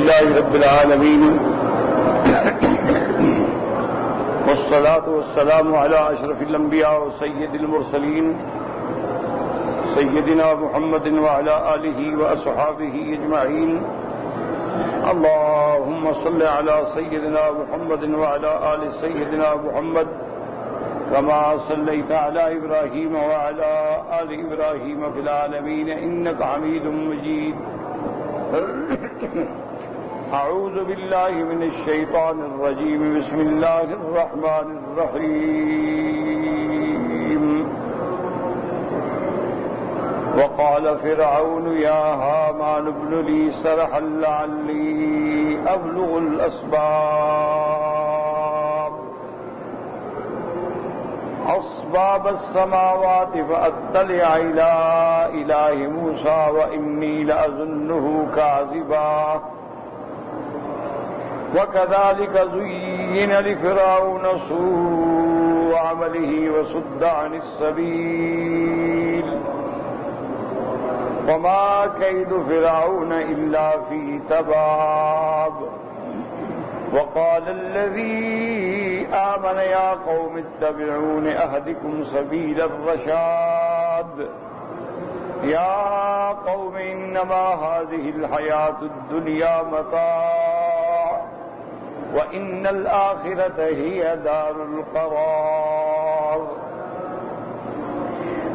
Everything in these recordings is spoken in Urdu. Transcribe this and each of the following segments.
لله رب العالمين والصلاة والسلام على أشرف الأنبياء وسيد المرسلين سيدنا محمد وعلى آله وأصحابه أجمعين. اللهم صل على سيدنا محمد وعلى آل سيدنا محمد كما صليت على إبراهيم وعلى آل إبراهيم في العالمين إنك حميد مجيد. أعوذ بالله من الشيطان الرجيم. بسم الله الرحمن الرحيم. وقال فرعون يا هامان ابن لي صرحا لعلي أبلغ أسباب السماوات فأطلع إلى إله موسى وإني لأظنه كاذبا. وكذلك زين لفرعون سوء عمله وصد عن السبيل وما كيد فرعون إلا في تباب. وقال الذي آمن يا قوم اتبعون أهدكم سبيل الرشاد. يا قوم إنما هذه الحياة الدنيا متاع وإن الآخرة هي دار القرار.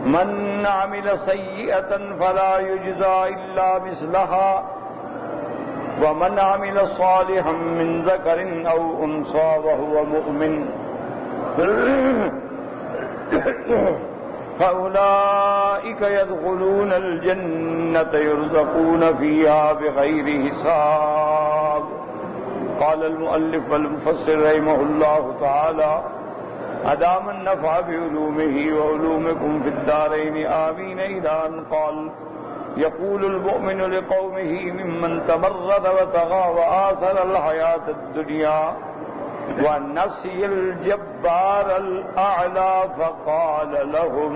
من عمل سيئة فلا يجزى إلا مثلها ومن عمل صالحا من ذكر أو أنثى وهو مؤمن فأولئك يدخلون الجنة يرزقون فيها بغير حساب. قال المؤلف والمفسر رحمه الله تعالى أدام النفع بعلومه وعلومكم في الدارين آمين. إلى أن قال يقول المؤمن لقومه ممن تمرد وطغى وآثر الحياة الدنيا ونسي الجبار الأعلى فقال لهم.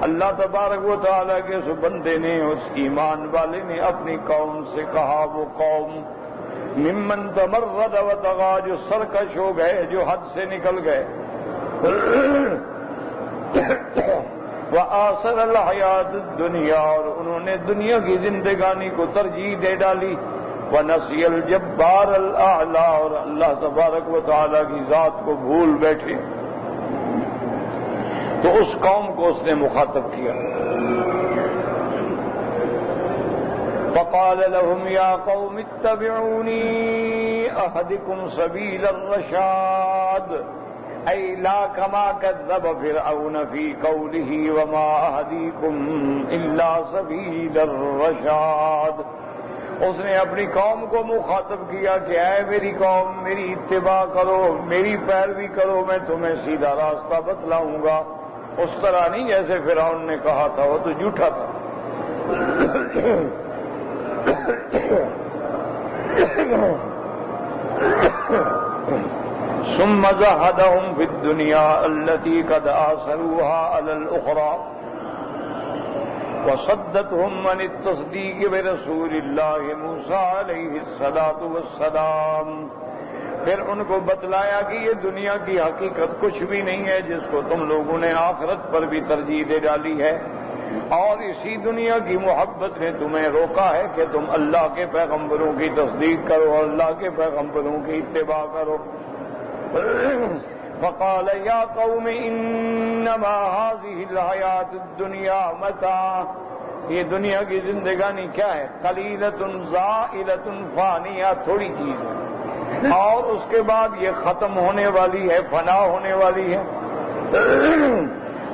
اللہ تبارک و تعالیٰ کے اس بندے نے، اس ایمان والے نے اپنی قوم سے کہا، وہ قوم ممن تمرد وطغى جو سرکش ہو گئے، جو حد سے نکل گئے، وآثر الحیات الدنیا اور انہوں نے دنیا کی زندگانی کو ترجیح دے ڈالی، ونسی الجبار الاعلی اور اللہ تبارک و تعالیٰ کی ذات کو بھول بیٹھے. تو اس قوم کو اس نے مخاطب کیا. فقال لهم يا قوم اتبعوني أهدكم سبيل الرشاد. أي لا كما كذب فرعون في قوله وما أهديكم إلا سبيل الرشاد. اس نے اپنی قوم کو مخاطب کیا کہ اے میری قوم، میری اتباع کرو، میری پیروی کرو، میں تمہیں سیدھا راستہ بتلاؤں گا. اس طرح نہیں جیسے فرعون نے کہا تھا، وہ تو جھوٹا تھا. ثم زهدهم في الدنيا التي قد آثروها على الأخرى وصدتهم عن التصديق برسول الله موسى عليه الصلاة والسلام. پھر ان کو بتلایا کہ یہ دنیا کی حقیقت کچھ بھی نہیں ہے، جس کو تم لوگوں نے آخرت پر بھی ترجیح دے ڈالی ہے، اور اسی دنیا کی محبت نے تمہیں روکا ہے کہ تم اللہ کے پیغمبروں کی تصدیق کرو اور اللہ کے پیغمبروں کی اتباع کرو. فقال یا قوم انما هذه الحیات الدنیا متاع. یہ دنیا کی زندگانی کیا ہے؟ قلیلۃ زائلۃ فانیہ، تھوڑی چیز ہے، اور اس کے بعد یہ ختم ہونے والی ہے، فنا ہونے والی ہے.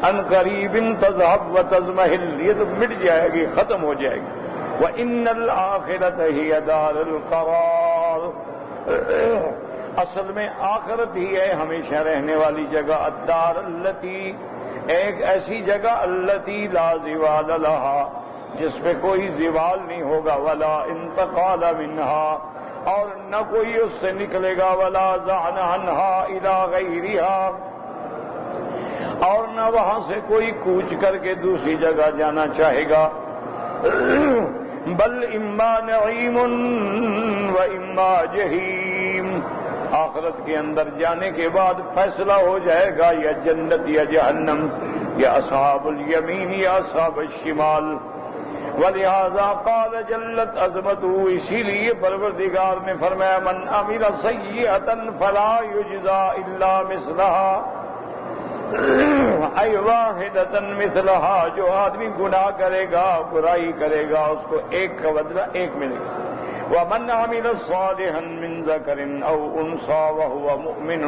ان قریب تذهب وتضمحل، یہ تو مٹ جائے گی، ختم ہو جائے گی. وان الاخرۃ هی دار القرار. اصل میں آخرت ہی ہے ہمیشہ رہنے والی جگہ. الدار التی، ایک ایسی جگہ، التی لا زوال لها، جس پہ کوئی زوال نہیں ہوگا. ولا انتقال منها، اور نہ کوئی اس سے نکلے گا. ولا زعن عنها الى غیرها، اور نہ وہاں سے کوئی کوچ کر کے دوسری جگہ جانا چاہے گا. بل اما نعیم و اما جہیم، آخرت کے اندر جانے کے بعد فیصلہ ہو جائے گا یا جنت یا جہنم، یا اصحاب الیمین یا اصحاب الشمال۔ ولہذا قال جلت عظمتہ، اسی لیے پروردگار نے فرمایا من عمل سیئۃ فلا یجزا الا مثلها ای واحدۃ مثلها، جو آدمی گناہ کرے گا، برائی کرے گا، اس کو ایک کا بدلہ ایک ملے گا۔ ومن عمل صالحا من ذکر او انثى وهو مؤمن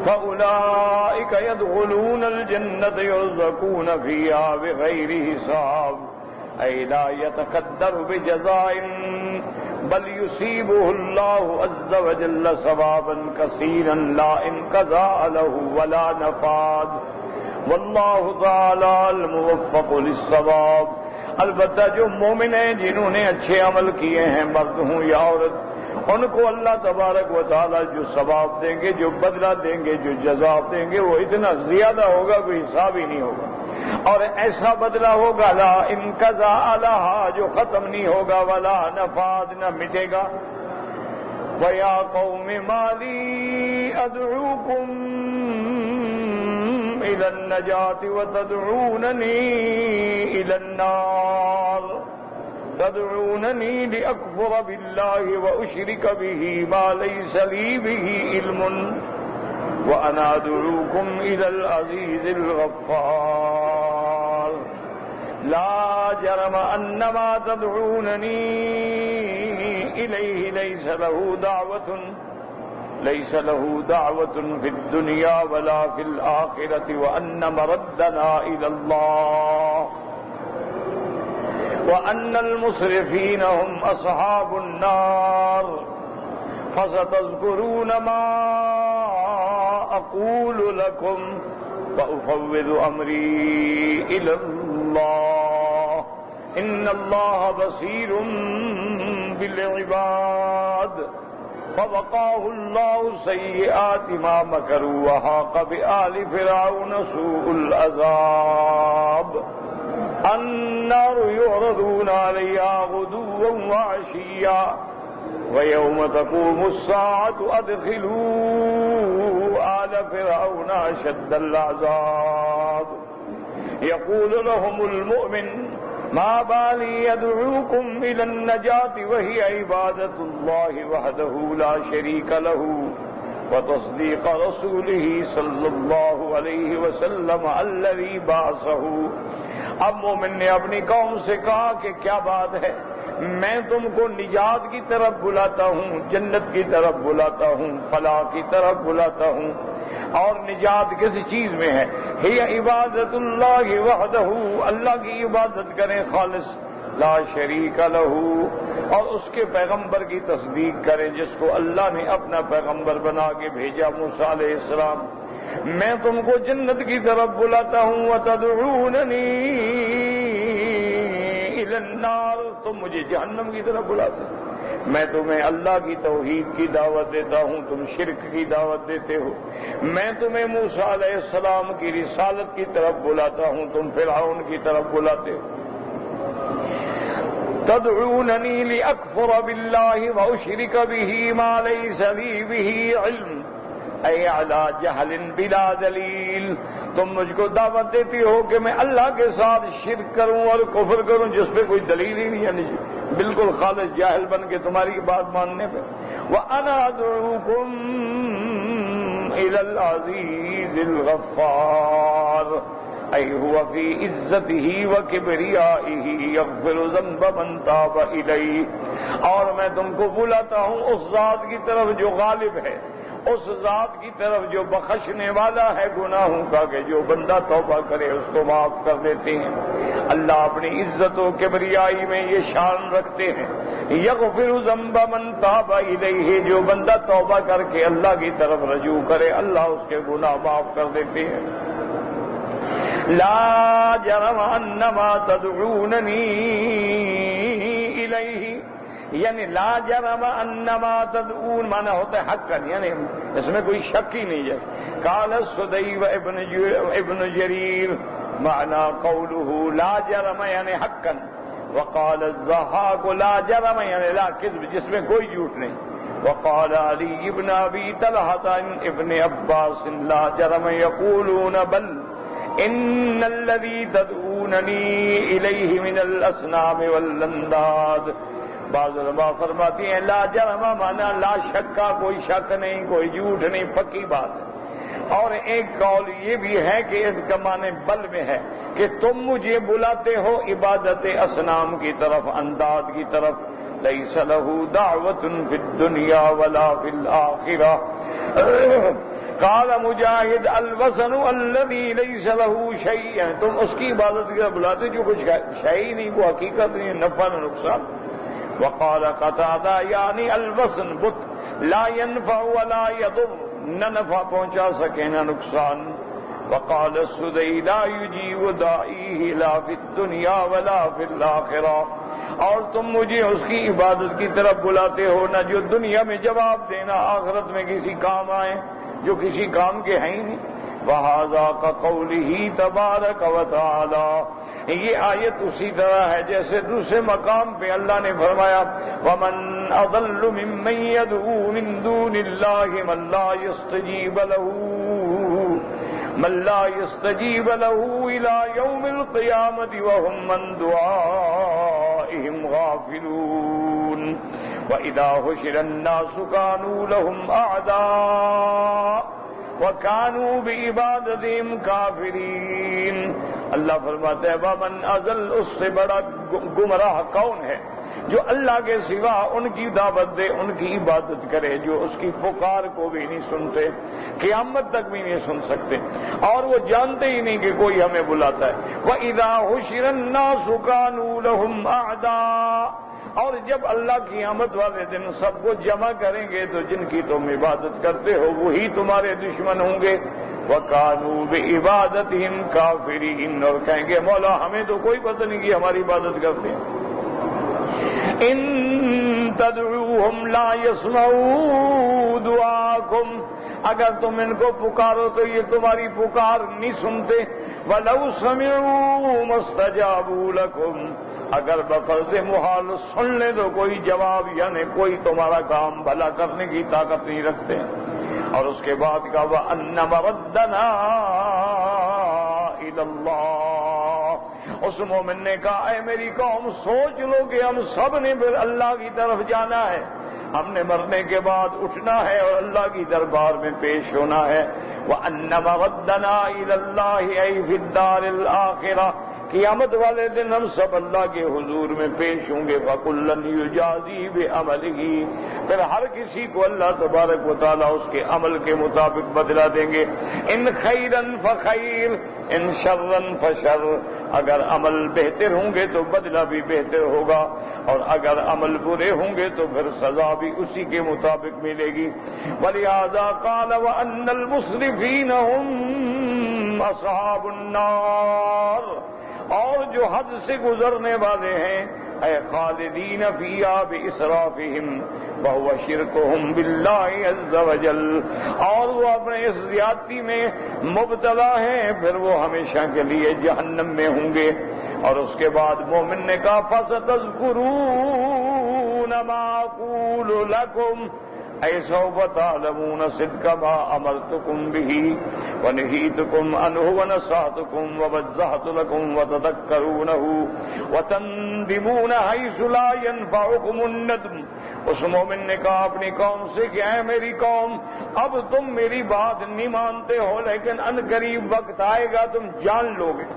فأولئك يدخلون الجنة يرزقون فيها بغير حساب، أي لا يتقدر بجزاء بل يصيبه الله عز وجل ثوابا كثيرا لا انقضاء له ولا نفاد، والله تعالى الموفق للصواب۔ البتہ جو مومن ہیں، جنہوں نے اچھے عمل کیے ہیں، مرد ہوں یا عورت، ان کو اللہ تبارک و تعالی جو ثواب دیں گے، جو بدلہ دیں گے، جو جزا دیں گے، وہ اتنا زیادہ ہوگا کوئی حساب ہی نہیں ہوگا، اور ایسا بدلہ ہوگا لا انقضاء لہا، جو ختم نہیں ہوگا، ولا نفاد، نہ مٹے گا۔ وَيَا قَوْمِ مَا لِي أَدْعُوكُمْ إِلَى النَّجَاةِ وَتَدْعُونَنِي إِلَى النَّارِ تدعونني لأكفر بالله وأشرك به ما ليس لي به علم وأنا أدعوكم إلى العزيز الغفار لا جرم أن ما تدعونني إليه ليس له دعوة في الدنيا ولا في الآخرة وأن مردنا إلى الله وَأَنَّ الْمُسْرِفِينَ هُمْ أَصْحَابُ النَّارِ فَسَتَذْكُرُونَ مَا أَقُولُ لَكُمْ وَأُفَوِّضُ أَمْرِي إِلَى اللَّهِ إِنَّ اللَّهَ بَصِيرٌ بِالْعِبَادِ فَوَقَاهُ اللَّهُ سَيِّئَاتِ مَا مَكَرُوا وَحَاقَ بِآلِ فِرْعَوْنَ سُوءُ الْعَذَابِ النار يعرضون عليها غدوا وعشيا ويوم تقوم الساعة أدخلوا آل فرعون أشد العذاب يقول لهم المؤمن ما بالي يدعوكم إلى النجاة وهي عبادة الله وحده لا شريك له وتصديق رسوله صلى الله عليه وسلم الذي بعثه۔ اب مومن نے اپنی قوم سے کہا کہ کیا بات ہے، میں تم کو نجات کی طرف بلاتا ہوں، جنت کی طرف بلاتا ہوں، فلاح کی طرف بلاتا ہوں، اور نجات کس چیز میں ہے؟ ہی عبادت اللہ وحدہ، اللہ کی عبادت کریں خالص، لا شریک لہ، اور اس کے پیغمبر کی تصدیق کریں جس کو اللہ نے اپنا پیغمبر بنا کے بھیجا، موسیٰ علیہ السلام۔ میں تم کو جنت کی طرف بلاتا ہوں، وَتَدْعُونَنِي إِلَى النَّارِ، تم مجھے جہنم کی طرف بلاتے ہو۔ میں تمہیں اللہ کی توحید کی دعوت دیتا ہوں، تم شرک کی دعوت دیتے ہو۔ میں تمہیں موسیٰ علیہ السلام کی رسالت کی طرف بلاتا ہوں، تم فرعون کی طرف بلاتے ہو۔ تدعوننی لأکفر باللہ وأشرک بہ ما لیس لی بہ علم اے علی جہل بلا دلیل، تم مجھ کو دعوت دیتی ہو کہ میں اللہ کے ساتھ شرک کروں اور کفر کروں جس پہ کوئی دلیل ہی نہیں ہے، بالکل خالص جاہل بن کے تمہاری بات ماننے پہ۔ وَأَنَا أَدْعُوكُمْ إِلَى الْعَزِيزِ الْغَفَّارِ أي هو في عزته وكبريائه يغفر ذنب من تاب إليه، اور میں تم کو بلاتا ہوں اس ذات کی طرف جو غالب ہے، اس ذات کی طرف جو بخشنے والا ہے گناہوں کا، کہ جو بندہ توبہ کرے اس کو معاف کر دیتے ہیں۔ اللہ اپنی عزت و کبریائی میں یہ شان رکھتے ہیں، یغفر ذنب من تاب الیہ، جو بندہ توبہ کر کے اللہ کی طرف رجوع کرے اللہ اس کے گناہ معاف کر دیتے ہیں۔ لا جرم انما تدعوننی الیہ، یعنی لا جرم انما تدعون مانا ہوتا ہے حقا، یعنی اس میں کوئی شک ہی نہیں ہے۔ قال السدی ابن جریر معنى قوله لا جرم یعنی حقا، وقال الضحاك لا جرم یعنی لا کذب، جس میں کوئی جھوٹ نہیں. وقال علی ابن ابی طلحہ ابن عباس لا جرم یقولون بل ان الذي تدعوننی الیہ من الاصنام والانداد. بعض علماء فرماتی ہیں لا جرم مانا لا شک کا، کوئی شک نہیں، کوئی جھوٹ نہیں، پکی بات ہے. اور ایک قول یہ بھی ہے کہ اس کا معنی بل میں ہے کہ تم مجھے بلاتے ہو عبادت اصنام کی طرف، انداد کی طرف. لیس لہ دعوت فی الدنیا ولا فی الآخرہ. قال مجاہد الوثن الذی لیس لہ شیء، تم اس کی عبادت کی طرف بلاتے جو کچھ شیء نہیں، کو حقیقت نہیں، نفع نہ نقصان. وقال قتادہ یعنی الوثن بت لا ينفع ولا يضر، نہ نفع پہنچا سکے نہ نقصان. وقال السدی لا يجيب داعیہ لا فی الدنیا ولا فی الآخرہ، اور تم مجھے اس کی عبادت کی طرف بلاتے ہو نہ جو دنیا میں جواب دینا آخرت میں کسی کام آئے، جو کسی کام کے ہیں ہی نہیں. وَهَذَا كَقَوْلِهِ تَبَارَكَ وَتَعَالَى، یہ آیت اسی طرح ہے جیسے دوسرے مقام پہ اللہ نے فرمایا وَمَنْ أَضَلُّ مِمَّنْ يَدْعُو مِنْ دُونِ اللَّهِ مَنْ لَا يَسْتَجِيبَ لَهُ إِلَى يَوْمِ الْقِيَامَةِ وَهُمْ مَنْ دُعَائِهِمْ غَافِلُونَ. وَإِذَا حُشِرَ النَّاسُ كَانُوا لَهُمْ أَعْدَاءَ وَكَانُوا بِعِبَادَتِهِمْ كَافِرِينَ. اللہ فرماتا ہے وَمَنْ أَضَلُّ، اس سے بڑا گمراہ کون ہے جو اللہ کے سوا ان کی دعوت دے، ان کی عبادت کرے، جو اس کی پکار کو بھی نہیں سنتے، قیامت تک بھی نہیں سن سکتے، اور وہ جانتے ہی نہیں کہ کوئی ہمیں بلاتا ہے. وَإِذَا حُشِرَ النَّاسُ كَانُوا لَهُمْ أَعْدَاءَ، اور جب اللہ کی قیامت والے دن سب کو جمع کریں گے تو جن کی تم عبادت کرتے ہو وہی تمہارے دشمن ہوں گے. وَكَانُوا بِعِبَادَتِهِمْ كَافِرِينَ، اور کہیں گے مولا ہمیں تو کوئی پتہ نہیں کہ ہماری عبادت کرتے ہیں. ان تدعوهم لا يسمعوا دعاءكم، اگر تم ان کو پکارو تو یہ تمہاری پکار نہیں سنتے. وَلَوْ سَمِعُوا مَا اسْتَجَابُوا لَكُمْ، اگر بفرض محال سن لے تو کوئی جواب یعنی کوئی تمہارا کام بھلا کرنے کی طاقت نہیں رکھتے. اور اس کے بعد کہا وَأَنَّ مَرَدَّنَا إِلَى اللَّهِ، اس مومن نے کہا اے میری قوم سوچ لو کہ ہم سب نے پھر اللہ کی طرف جانا ہے، ہم نے مرنے کے بعد اٹھنا ہے اور اللہ کی دربار میں پیش ہونا ہے. وَأَنَّ مَرَدَّنَا إِلَى اللَّهِ أَيْ فِي الدَّارِ الْآخِرَةِ، قیامت والے دن ہم سب اللہ کے حضور میں پیش ہوں گے. فَكُلًّا يُجَازِي بِعَمَلِهِ، پھر ہر کسی کو اللہ تبارک و تعالیٰ اس کے عمل کے مطابق بدلہ دیں گے. ان خیراً فخیر ان شرًا فشر، اگر عمل بہتر ہوں گے تو بدلہ بھی بہتر ہوگا، اور اگر عمل برے ہوں گے تو پھر سزا بھی اسی کے مطابق ملے گی. وَلِهَذَا قَالَ وَأَنَّ الْمُسْرِفِينَ هُمْ أَصْحَابُ النَّارِ، اور جو حد سے گزرنے والے ہیں اے خالدین فیہا بِإِسْرَافِهِمْ وَهُوَ شِرْكُهُمْ بِاللَّهِ عَزَّ وَجَلَّ، اور وہ اپنے اس زیادتی میں مبتلا ہیں پھر وہ ہمیشہ کے لیے جہنم میں ہوں گے. اور اس کے بعد مومن نے کہا فَسَتَذْكُرُونَ مَا أَقُولُ لَكُمْ اے سوف تعلمون صدق ما امرتکم به ونهیتکم عنه ونصحتکم ووضحت لكم وتذکرونه وتندمون حيث لا ينفعكم الندم. اس مومن نے کہا اپنی قوم سے کہ اے میری قوم اب تم میری بات نہیں مانتے ہو، لیکن ان قریب وقت آئے گا تم جان لو گے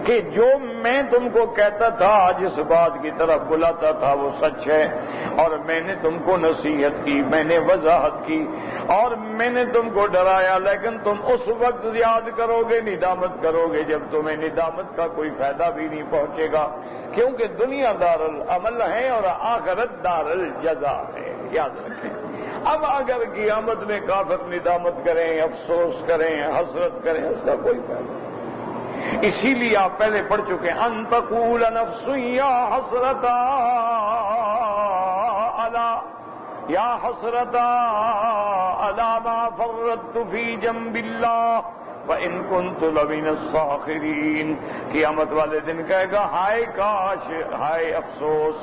کہ جو میں تم کو کہتا تھا، جس بات کی طرف بلاتا تھا وہ سچ ہے، اور میں نے تم کو نصیحت کی، میں نے وضاحت کی، اور میں نے تم کو ڈرایا، لیکن تم اس وقت یاد کرو گے، ندامت کرو گے جب تمہیں ندامت کا کوئی فائدہ بھی نہیں پہنچے گا، کیونکہ دنیا دار العمل ہے اور آخرت دار الجزا ہے، یاد رکھیں. اب اگر قیامت میں کافر ندامت کریں، افسوس کریں، حسرت کریں، اس کا کوئی فائدہ نہیں. اسی لیے آپ پہلے پڑھ چکے ان تقول نفس یا حسرتا علی ما فرطت فی جنب اللہ فَإِن كُنتُ لَمِنَ الصَّاخِرِينَ قیامت والے دن کہے گا ہائے کاش، ہائے افسوس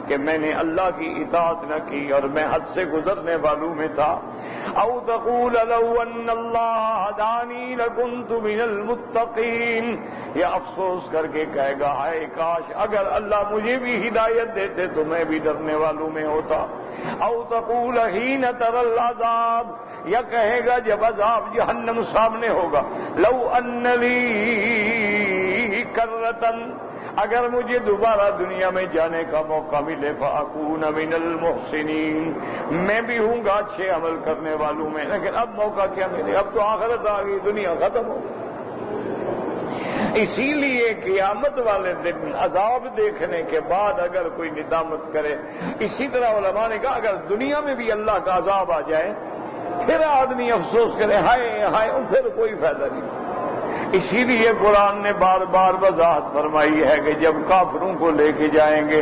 کہ میں نے اللہ کی اطاعت نہ کی اور میں حد سے گزرنے والوں میں تھا. او تقول لو ان اللہ ہدانی لکنت من المتقین، یا افسوس کر کے کہے گا ہائے کاش اگر اللہ مجھے بھی ہدایت دیتے تو میں بھی ڈرنے والوں میں ہوتا. او تقول حین تری العذاب، یا کہے گا جب عذاب جہنم سامنے ہوگا لو ان لی کرتن، اگر مجھے دوبارہ دنیا میں جانے کا موقع ملے فاکون من المحسنین، میں بھی ہوں گا اچھے عمل کرنے والوں میں. لیکن اب موقع کیا ملے، اب تو آخرت آ گئی، دنیا ختم ہو گئی. اسی لیے قیامت والے دن عذاب دیکھنے کے بعد اگر کوئی ندامت کرے، اسی طرح علماء نے کہا اگر دنیا میں بھی اللہ کا عذاب آ جائے پھر آدمی افسوس کرے ہائے ہائے، پھر کوئی فائدہ نہیں. اسی لیے قرآن نے بار بار وضاحت فرمائی ہے کہ جب کافروں کو لے کے جائیں گے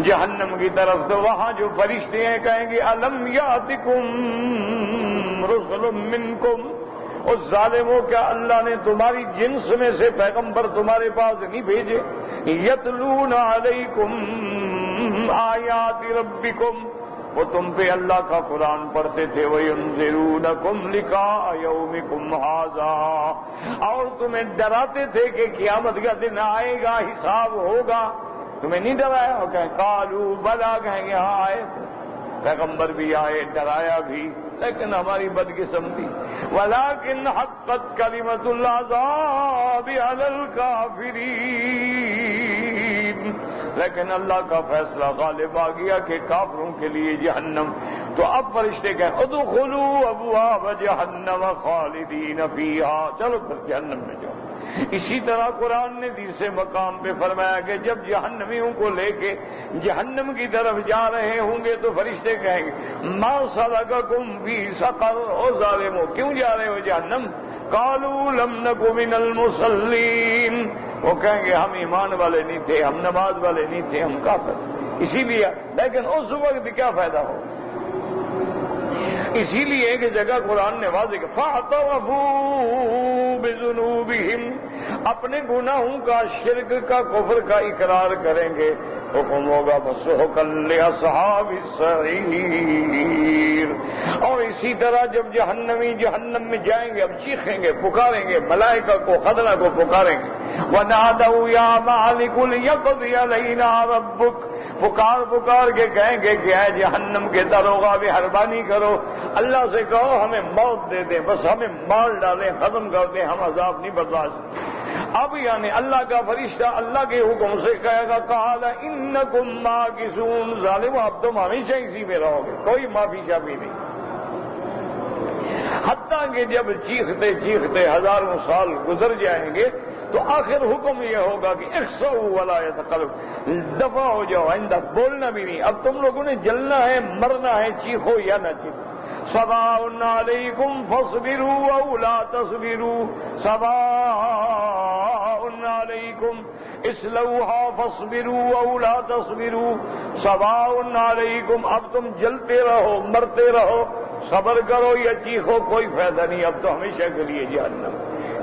جہنم کی طرف تو وہاں جو فرشتے ہیں کہیں گے الم یاتکم رسل منکم، اور ظالموں کیا اللہ نے تمہاری جنس میں سے پیغمبر تمہارے پاس نہیں بھیجے؟ یتلون علیکم آیات ربکم، وہ تم پہ اللہ کا قرآن پڑھتے تھے. وَيُنذِرُونَكُمْ لِقَاءَ يَوْمِكُمْ هَذَا، اور تمہیں ڈراتے تھے کہ قیامت کا دن آئے گا، حساب ہوگا. تمہیں نہیں ڈرایا؟ اور کہیں قالوا بلا، کہیں گے ہاں آئے، پیغمبر بھی آئے، ڈرایا بھی، لیکن ہماری بدقسمتی. وَلَكِنْ حَقَّتْ كَلِمَةُ الْعَذَابِ عَلَى الْكَافِرِينَ، لیکن اللہ کا فیصلہ غالب آ گیا کہ کافروں کے لیے جہنم. تو اب فرشتے کہیں ادخلوا ابواب جہنم خالدین فیہا، چلو پھر جہنم میں جاؤ. اسی طرح قرآن نے دوسرے مقام پہ فرمایا کہ جب جہنمیوں کو لے کے جہنم کی طرف جا رہے ہوں گے تو فرشتے کہیں گے ما سلککم فی سقر، او ظالمو کیوں جا رہے ہو جہنم؟ قالوا لم نک من المصلین، وہ کہیں گے ہم ایمان والے نہیں تھے، ہم نماز والے نہیں تھے، ہم کافر. اسی لیے لیکن اس وقت کیا فائدہ ہو؟ اسی لیے ایک جگہ قرآن نے واضح کہ فَاعْتَرَفُوا بِذُنُوبِهِمْ، اپنے گناہوں کا، شرک کا، کفر کا اقرار کریں گے. حکم ہوگا فَسُحْقًا لِأَصْحَابِ السَّعِيرِ. اور اسی طرح جب جہنمی جہنم میں جائیں گے اب چیخیں گے، پکاریں گے، ملائکہ کو، خزنہ کو پکاریں گے. وَنَادَوْا يَا مَالِكُ لِيَقْضِيَ عَلَيْنَا رَبُّكَ، پکار پکار کے کہیں گے کہ اے جہنم کے داروغہ مہربانی کرو، اللہ سے کہو ہمیں موت دے دیں، بس ہمیں مار ڈالیں، ختم کر دیں، ہم عذاب نہیں برداشت. اب یعنی اللہ کا فرشتہ اللہ کے حکم سے کہے گا قال انکم ماکثون، ظالم اب تم ہمیشہ اسی میں رہو گے، کوئی معافی شافی نہیں. حتیٰ کہ جب چیختے چیختے ہزاروں سال گزر جائیں گے تو آخر حکم یہ ہوگا کہ اخسؤوا ولا يتقلب، دفع ہو جاؤ، آئندہ بولنا بھی نہیں. اب تم لوگوں نے جلنا ہے، مرنا ہے، چیخو یا نہ چیخو. سواء علیکم فاصبروا او لا تصبروا، سواء علیکم اصلوها فاصبروا او لا تصبروا، سواء علیکم. اب تم جلتے رہو، مرتے رہو، صبر کرو یا چیخو، کوئی فائدہ نہیں، اب تو ہمیشہ کے لیے جہنم.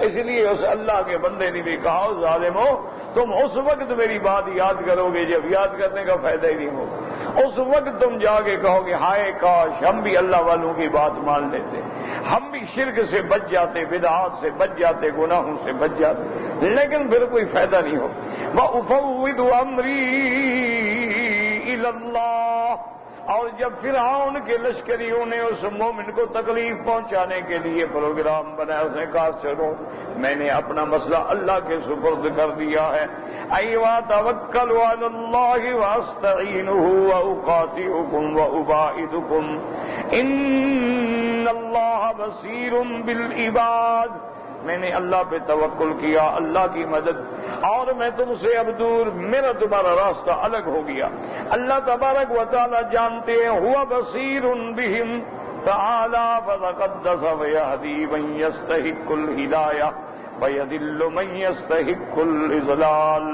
اس لیے اس اللہ کے بندے نے بھی کہا ظالمو تم اس وقت میری بات یاد کرو گے جب یاد کرنے کا فائدہ ہی نہیں ہوگا. اس وقت تم جا کے کہو گے ہائے کاش ہم بھی اللہ والوں کی بات مان لیتے، ہم بھی شرک سے بچ جاتے، بدعات سے بچ جاتے، گناہوں سے بچ جاتے. لیکن پھر کوئی فائدہ نہیں ہوگا. وَأُفَوِّضُ أَمْرِي إِلَى اللَّهِ، اور جب فرعون کے لشکریوں نے اس مومن کو تکلیف پہنچانے کے لیے پروگرام بنایا، اس نے کہا چلو میں نے اپنا مسئلہ اللہ کے سپرد کر دیا ہے. ایوا توکل علی اللہ واستعینہ واقاطعکم وابائدکم ان اللہ بصیر بالعباد، میں نے اللہ پہ توکل کیا، اللہ کی مدد، اور میں تم سے اب دور، میرا تمہارا راستہ الگ ہو گیا. اللہ تبارک و تعالی جانتے ہیں ہوا بصیر بہم تعالی فتقدس ویہدی من یستحق الہدایہ ویذل من یستحق الاضلال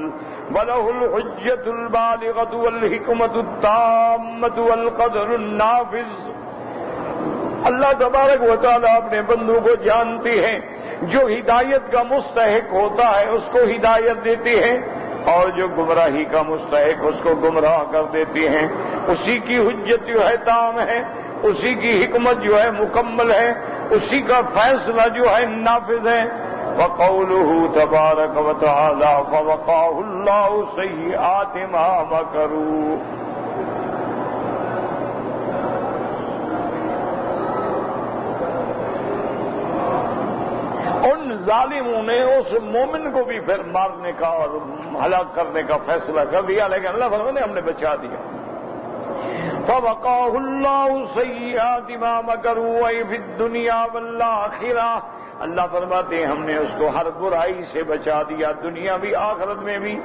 وله الحجۃ البالغۃ والحکمۃ التامۃ والقدر النافذ. اللہ تبارک و تعالی اپنے بندوں کو جانتے ہیں جو ہدایت کا مستحق ہوتا ہے اس کو ہدایت دیتی ہے، اور جو گمراہی کا مستحق اس کو گمراہ کر دیتی ہیں۔ اسی کی حجت جو ہے تام ہے، اسی کی حکمت جو ہے مکمل ہے، اسی کا فیصلہ جو ہے نافذ ہے۔ وَقَوْلُهُ تَبَارَكَ وَتَعَالَى فَوَقَاهُ اللَّهُ سَيِّئَاتِ مَا مَكَرُوا۔ ان ظالموں نے اس مومن کو بھی پھر مارنے کا اور ہلاک کرنے کا فیصلہ کر دیا، لیکن اللہ فرماتے ہیں ہم نے بچا دیا۔ فَوَقَاهُ اللَّهُ سَيِّئَاتِ مَا مَكَرُوا أَيْ فِي الدُّنْيَا وَالْآخِرَةِ۔ اللہ فرماتے ہیں ہم نے اس کو ہر برائی سے بچا دیا، دنیا بھی آخرت میں بھی۔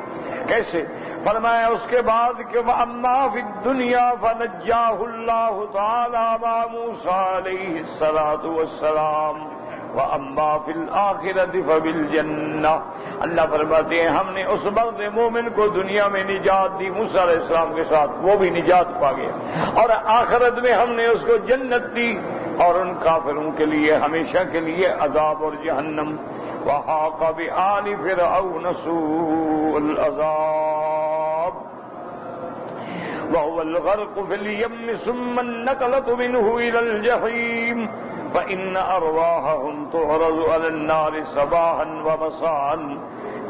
کیسے؟ فرمایا اس کے بعد کہ وَأَمَّا فِي الدُّنْيَا فَنَجَّاهُ اللَّهُ تَعَالَىٰ مَعَ مُوسَىٰ عَلَيْهِ الصَّلَاةُ وَالسَّلَامُ وَأَمَّا فِي الْآخِرَةِ فَبِالْجَنَّةِ۔ اللہ فرماتے ہیں ہم نے اس مرد مومن کو دنیا میں نجات دی موسیٰ علیہ السلام کے ساتھ، وہ بھی نجات پا گیا، اور آخرت میں ہم نے اس کو جنت دی، اور ان کافروں کے لیے ہمیشہ کے لیے عذاب اور جہنم۔ وَحَاقَ بِآلِ فِرْعَوْنَ سُوءُ الْعَذَابِ وَهُوَ الْغَرْقُ فِي الْيَمِّ ثُمَّ النَّقْلَةُ مِنْهُ إِلَى الْجَحِيمِ فَإِنَّ أَرْوَاحَهُمْ تُعْرَضُ عَلَى النَّارِ صَبَاحًا وَمَسَاءً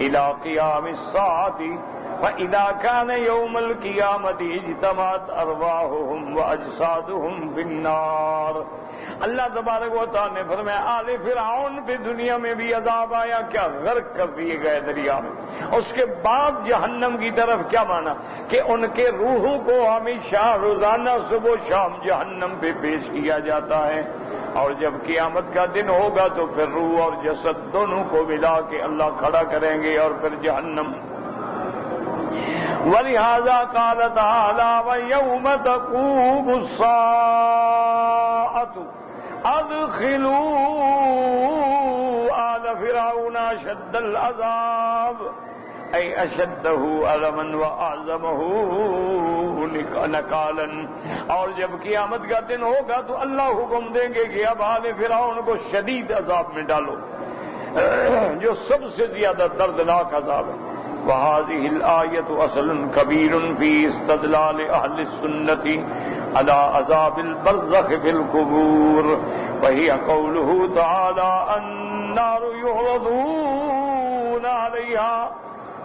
إِلَى قِيَامِ السَّاعَةِ فَإِذَا كَانَ يَوْمَ الْقِيَامَةِ اجْتَمَعَتْ أَرْوَاحُهُمْ وَأَجْسَادُهُمْ فِي النَّارِ۔ اللہ تبارک و تعالیٰ نے فرمایا آل فرعون پہ دنیا میں بھی عذاب آیا، کیا غرق کر دیے گئے دریا میں۔ اس کے بعد جہنم کی طرف کیا مانا کہ ان کے روحوں کو ہمیشہ روزانہ صبح و شام جہنم پہ پیش کیا جاتا ہے، اور جب قیامت کا دن ہوگا تو پھر روح اور جسد دونوں کو ملا کے اللہ کھڑا کریں گے اور پھر جہنم۔ وَلِهَذَا قَالَ تَعَالَىٰ وَيَوْمَ تَقُومُ السَّاعَةُ أَدْخِلُوا آلَ فِرْعَوْنَ أَشَدَّ الْعَذَابِ أَيْ أَشَدَّهُ أَلَمًا وَأَعْظَمَهُ نَكَالًا۔ اور جب قیامت کا دن ہوگا تو اللہ حکم دیں گے کہ اب آل فرعون کو شدید عذاب میں ڈالو، جو سب سے زیادہ دردناک عذاب ہے۔ وَهَذِهِ الْآيَةُ أَصْلٌ كَبِيرٌ فِي اسْتِدْلَالِ أَهْلِ السُّنَّةِ عَلَىٰ عَذَابِ الْبَرْزَخِ فِي الْقُبُورِ وَهِيَ قَوْلُهُ تَعَالَىٰ النَّارُ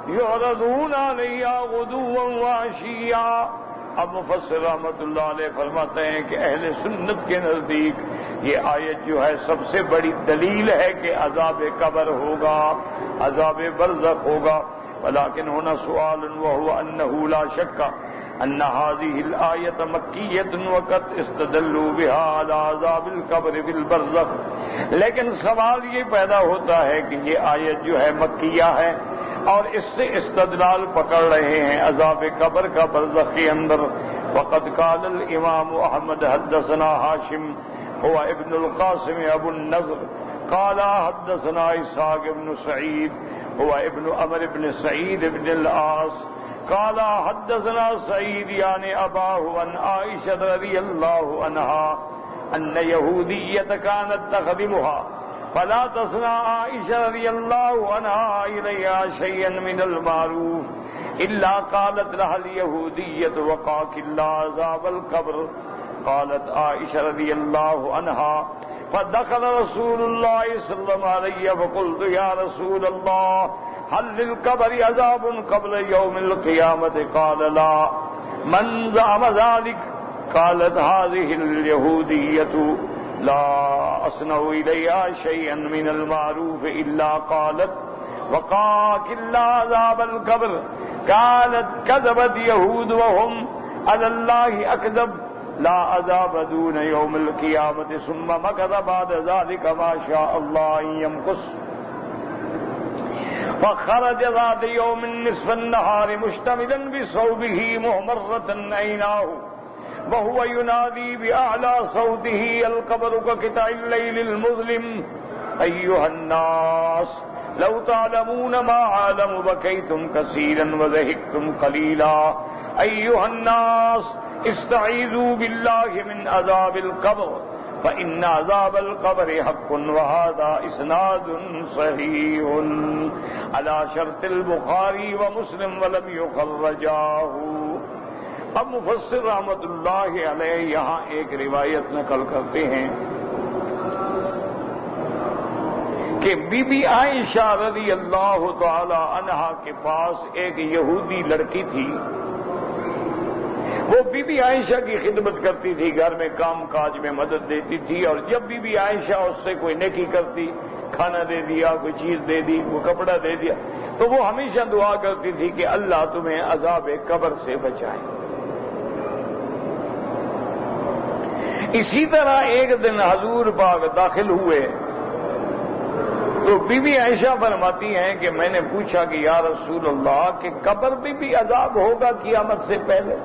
يُعْرَضُونَ عَلَيْهَا غُدُوًّا وَعَشِيًّا۔ اب مفسر رحمۃ اللہ علیہ فرماتے ہیں کہ اہل سنت کے نزدیک یہ آیت جو ہے سب سے بڑی دلیل ہے کہ عذاب قبر ہوگا، عذاب برزخ ہوگا۔ ولكن هنا سؤال وهو أنه لا شك أن هذه الآية مكية وقد استدلوا بها على عذاب القبر في البرزخ۔ لیکن سوال یہ پیدا ہوتا ہے کہ یہ آیت جو ہے مکیہ ہے اور اس سے استدلال پکڑ رہے ہیں عذاب قبر کا برزخ کے اندر۔ وقد قال الإمام أحمد حدثنا هاشم هو ابن القاسم أبو النضر قال حدثنا إسحاق بن سعيد هو ابن عمرو بن سعيد بن العاص قال حدثنا سعيد يعني أباه عن عائشة رضي الله عنها أن يهودية كانت تخدمها فلا تصنع عائشة رضي الله عنها إليها شيئا من المعروف إلا قالت لها اليهودية وقاك الله عذاب القبر۔ قالت عائشة رضي الله عنها فدخل رسول الله صلى الله عليه فقلت يا رسول الله هل للقبر عذاب قبل يوم القيامة؟ قال لا، من زعم ذلك؟ قالت هذه اليهودية لا أصنع إليها شيئا من المعروف إلا قالت وقاك الله عذاب القبر۔ قالت كذبت يهود وهم على الله أكذب، لا عذاب دون يوم القيامة۔ ثم مكث بعد ذلك ما شاء الله أن يمكث، فخرج ذات يوم نصف النهار مشتملا بثوبه محمرة عيناه وهو ينادي بأعلى صوته القبر كقطع الليل المظلم أيها الناس لو تعلمون ما أعلم بكيتم كثيرا وضحكتم قليلا أيها الناس استعيذوا بالله من عذاب القبر فإن عذاب القبر حق وهذا اسناد صحيح على شرط البخاری ومسلم ولم يخرجاه۔ اب مفسر رحمت اللہ علیہ یہاں ایک روایت نقل کرتے ہیں کہ بی بی عائشہ رضی اللہ تعالی عنہا کے پاس ایک یہودی لڑکی تھی۔ وہ بی بی عائشہ کی خدمت کرتی تھی، گھر میں کام کاج میں مدد دیتی تھی، اور جب بی بی عائشہ اس سے کوئی نیکی کرتی، کھانا دے دیا، کوئی چیز دے دی، کوئی کپڑا دے دیا، تو وہ ہمیشہ دعا کرتی تھی کہ اللہ تمہیں عذاب قبر سے بچائے۔ اسی طرح ایک دن حضور پاک داخل ہوئے تو بی بی عائشہ فرماتی ہیں کہ میں نے پوچھا کہ یا رسول اللہ کہ قبر میں بھی عذاب ہوگا قیامت سے پہلے؟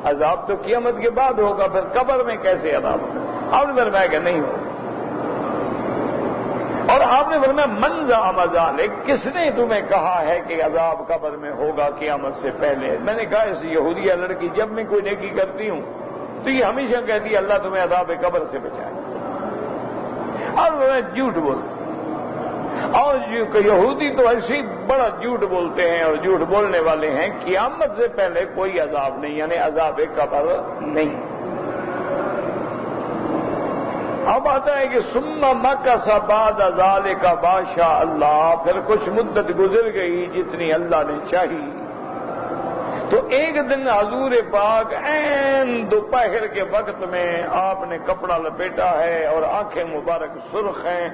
عذاب تو قیامت کے بعد ہوگا، پھر قبر میں کیسے عذاب ہوگا؟ آپ نے فرمایا کہ نہیں ہوگا، اور آپ نے فرمایا من زعم ذلک، کس نے تمہیں کہا ہے کہ عذاب قبر میں ہوگا قیامت سے پہلے؟ میں نے کہا اس یہودیہ لڑکی جب میں کوئی نیکی کرتی ہوں تو یہ ہمیشہ کہتی ہے اللہ تمہیں عذاب قبر سے بچائے، اور میں جھوٹ بولتا، اور یہودی تو ایسے ہی بڑا جھوٹ بولتے ہیں اور جھوٹ بولنے والے ہیں، قیامت سے پہلے کوئی عذاب نہیں، یعنی عذاب قبر نہیں۔ اب آتا ہے کہ ثم مکث بعد ذلک ما شاء اللہ، پھر کچھ مدت گزر گئی جتنی اللہ نے چاہی، تو ایک دن حضور پاک عین دوپہر کے وقت میں آپ نے کپڑا لپیٹا ہے اور آنکھیں مبارک سرخ ہیں،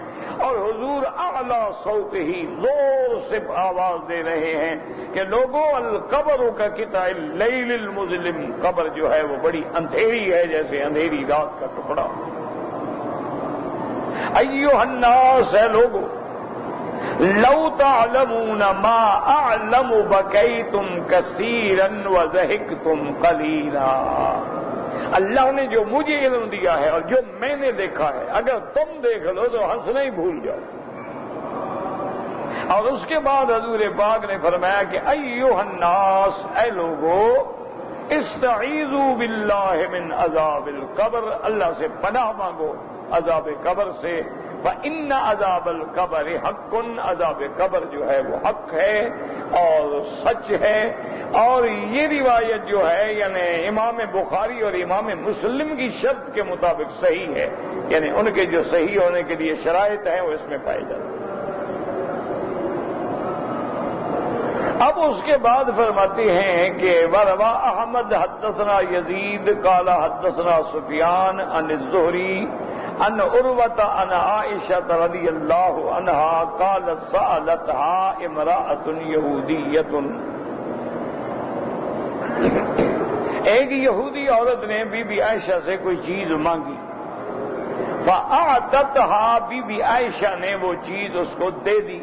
اور حضور اعلی صوت ہی زور سے آواز دے رہے ہیں کہ لوگوں القبر کا قطع اللیل المظلم، قبر جو ہے وہ بڑی اندھیری ہے جیسے اندھیری رات کا ٹکڑا۔ ایھا الناس، ہے لوگوں، لو تعلمون ما اعلم بکیتم کثیرا وضحکتم قلیلا، اللہ نے جو مجھے علم دیا ہے اور جو میں نے دیکھا ہے اگر تم دیکھ لو تو ہنسنا ہی بھول جاؤ۔ اور اس کے بعد حضور پاک نے فرمایا کہ ایھا الناس، اے لوگو، استعیذوا باللہ من عذاب القبر، اللہ سے پناہ مانگو عذاب قبر سے، فإن عذاب القبر حق، عذاب قبر جو ہے وہ حق ہے اور سچ ہے۔ اور یہ روایت جو ہے یعنی امام بخاری اور امام مسلم کی شرط کے مطابق صحیح ہے، یعنی ان کے جو صحیح ہونے کے لیے شرائط ہیں وہ اس میں پائے جاتے ہیں۔ اب اس کے بعد فرماتے ہیں کہ وروا احمد حدثنا یزید قال حدثنا سفیان عن الزہری ان عروۃ عن عائشہ رضی اللہ عنہا قالت سألتها امرأۃ یہودیۃ، ایک یہودی عورت نے بی بی عائشہ سے کوئی چیز مانگی، فأعطتها، بی بی عائشہ نے وہ چیز اس کو دے دی،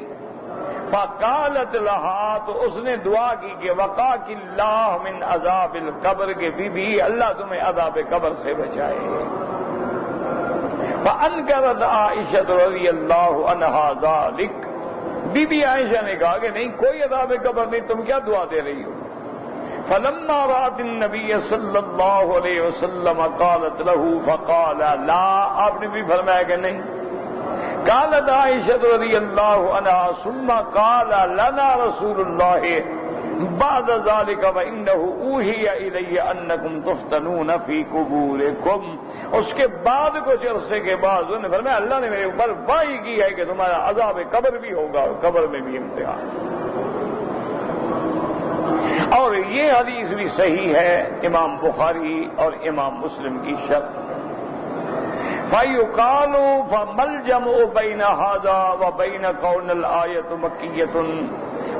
فقالت لها، تو اس نے دعا کی کہ وقاک اللہ من عذاب القبر، کے بی بی اللہ تمہیں عذاب قبر سے بچائے۔ فانکرت عائشہ رضی اللہ عنہا ذلک، بی بی عائشہ نے کہا کہ نہیں کوئی عذاب قبر نہیں، تم کیا دعا دے رہی ہو؟ فلما رأت النبی صلی اللہ علیہ وسلم قالت له فقال لا، آپ نے بھی فرمایا کہ نہیں۔ قالت عائشہ رضی اللہ عنہا ثم قال لنا رسول اللہ بعد ذلك وانه اوحي الي انكم تفتنون في قبوركم، اس کے بعد کچھ عرصے کے بعد انہوں نے فرمایا اللہ نے میرے اوپر وحی کی ہے کہ تمہارا عذاب قبر بھی ہوگا اور قبر میں بھی امتحان۔ اور یہ حدیث بھی صحیح ہے، امام بخاری اور امام مسلم کی شرط۔ فَيُقَالُ فَمَا الْجَمْعُ بَيْنَ هَذَا وَبَيْنَ كَوْنِ الْآيَةُ مَكِّيَّةٌ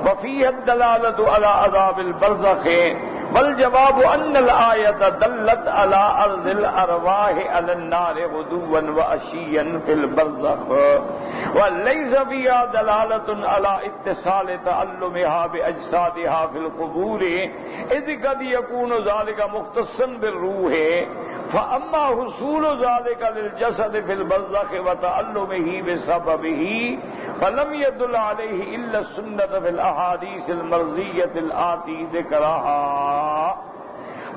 وَفِيهَا الدَّلَالَةُ عَلَى عَذَابِ الْبَرْزَخِ، والجواب ان الآیت دلت على ارض الارواح على النار غدوا وعشيا في البرزخ، وليس فيها دلالة على اتصال تعلمها باجسادها في القبور، اذ قد يكون ذلك مختصا بالروح، فاما حصول ذلك للجسد في البرزخ وتعلمه بسببه فلم يدل عليه الا السنة في الاحاديث المرضية الآتي ذكرها۔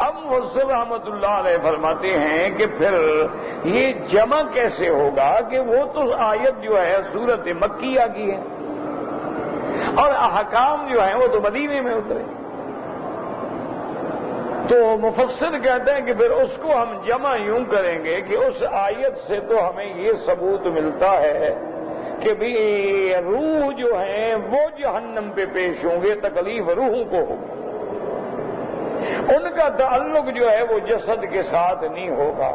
اب مفسر رحمۃ اللہ علیہ فرماتے ہیں کہ پھر یہ جمع کیسے ہوگا کہ وہ تو آیت جو ہے سورت مکیہ کی ہے اور احکام جو ہیں وہ تو مدینے میں اترے. تو مفسر کہتے ہیں کہ پھر اس کو ہم جمع یوں کریں گے کہ اس آیت سے تو ہمیں یہ ثبوت ملتا ہے کہ بھی روح جو ہیں وہ جہنم پہ پیش ہوں گے، تکلیف روحوں کو ہوگی، ان کا تعلق جو ہے وہ جسد کے ساتھ نہیں ہوگا.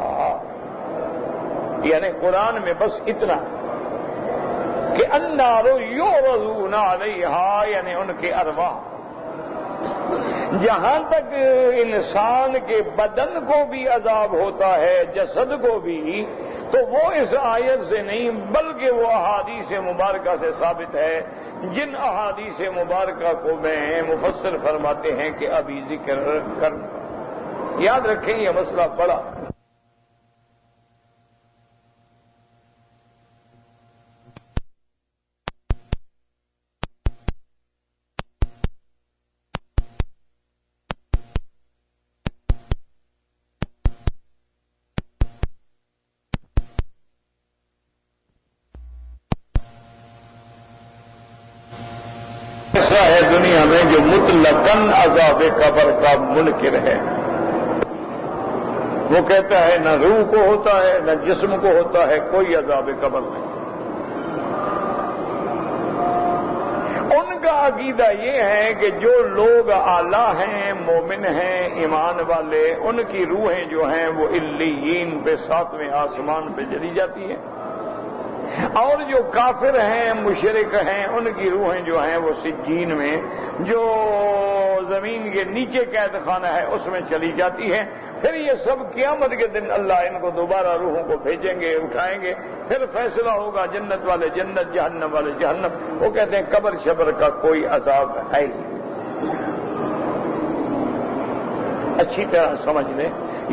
یعنی قرآن میں بس اتنا کہ النار یعرضون علیہا، یعنی ان کے ارواح. جہاں تک انسان کے بدن کو بھی عذاب ہوتا ہے، جسد کو بھی، تو وہ اس آیت سے نہیں بلکہ وہ احادیث مبارکہ سے ثابت ہے، جن احادیث مبارکہ کو میں مفسر فرماتے ہیں کہ ابھی ذکر کر. یاد رکھیں یہ مسئلہ بڑا. دنیا میں جو مطلقاً عذاب قبر کا منکر ہے، وہ کہتا ہے نہ روح کو ہوتا ہے نہ جسم کو ہوتا ہے، کوئی عذاب قبر نہیں. ان کا عقیدہ یہ ہے کہ جو لوگ اعلیٰ ہیں، مومن ہیں، ایمان والے، ان کی روحیں جو ہیں وہ علیین پہ، ساتویں آسمان پہ چلی جاتی ہیں، اور جو کافر ہیں، مشرک ہیں، ان کی روحیں جو ہیں وہ سجین میں، جو زمین کے نیچے قید خانہ ہے، اس میں چلی جاتی ہیں. پھر یہ سب قیامت کے دن اللہ ان کو دوبارہ روحوں کو بھیجیں گے، اٹھائیں گے، پھر فیصلہ ہوگا، جنت والے جنت، جہنم والے جہنم. وہ کہتے ہیں قبر شبر کا کوئی عذاب ہے ہی. اچھی طرح سمجھ لیں،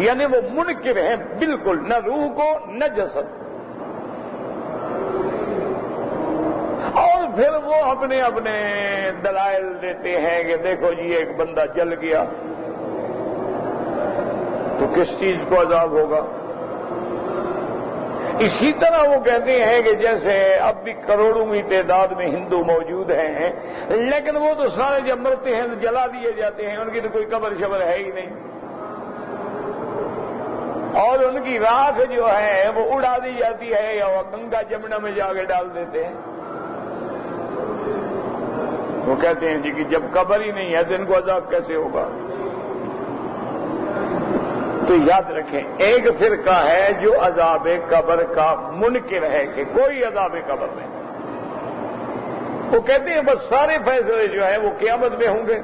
یعنی وہ منکر ہیں بالکل، نہ روح کو نہ جسد. اور پھر وہ اپنے اپنے دلائل دیتے ہیں کہ دیکھو جی ایک بندہ جل گیا تو کس چیز کو عذاب ہوگا. اسی طرح وہ کہتے ہیں کہ جیسے اب بھی کروڑوں کی تعداد میں ہندو موجود ہیں، لیکن وہ تو سارے جب مرتے ہیں تو جلا دیے جاتے ہیں، ان کی تو کوئی قبر شبر ہے ہی نہیں، اور ان کی راکھ جو ہے وہ اڑا دی جاتی ہے یا وہ گنگا جمنا میں جا کے ڈال دیتے ہیں. وہ کہتے ہیں جی کہ جب قبر ہی نہیں ہے تو ان کو عذاب کیسے ہوگا. تو یاد رکھیں، ایک فرقہ ہے جو عذاب قبر کا منکر ہے کہ کوئی عذاب قبر نہیں. وہ کہتے ہیں بس سارے فیصلے جو ہیں وہ قیامت میں ہوں گے،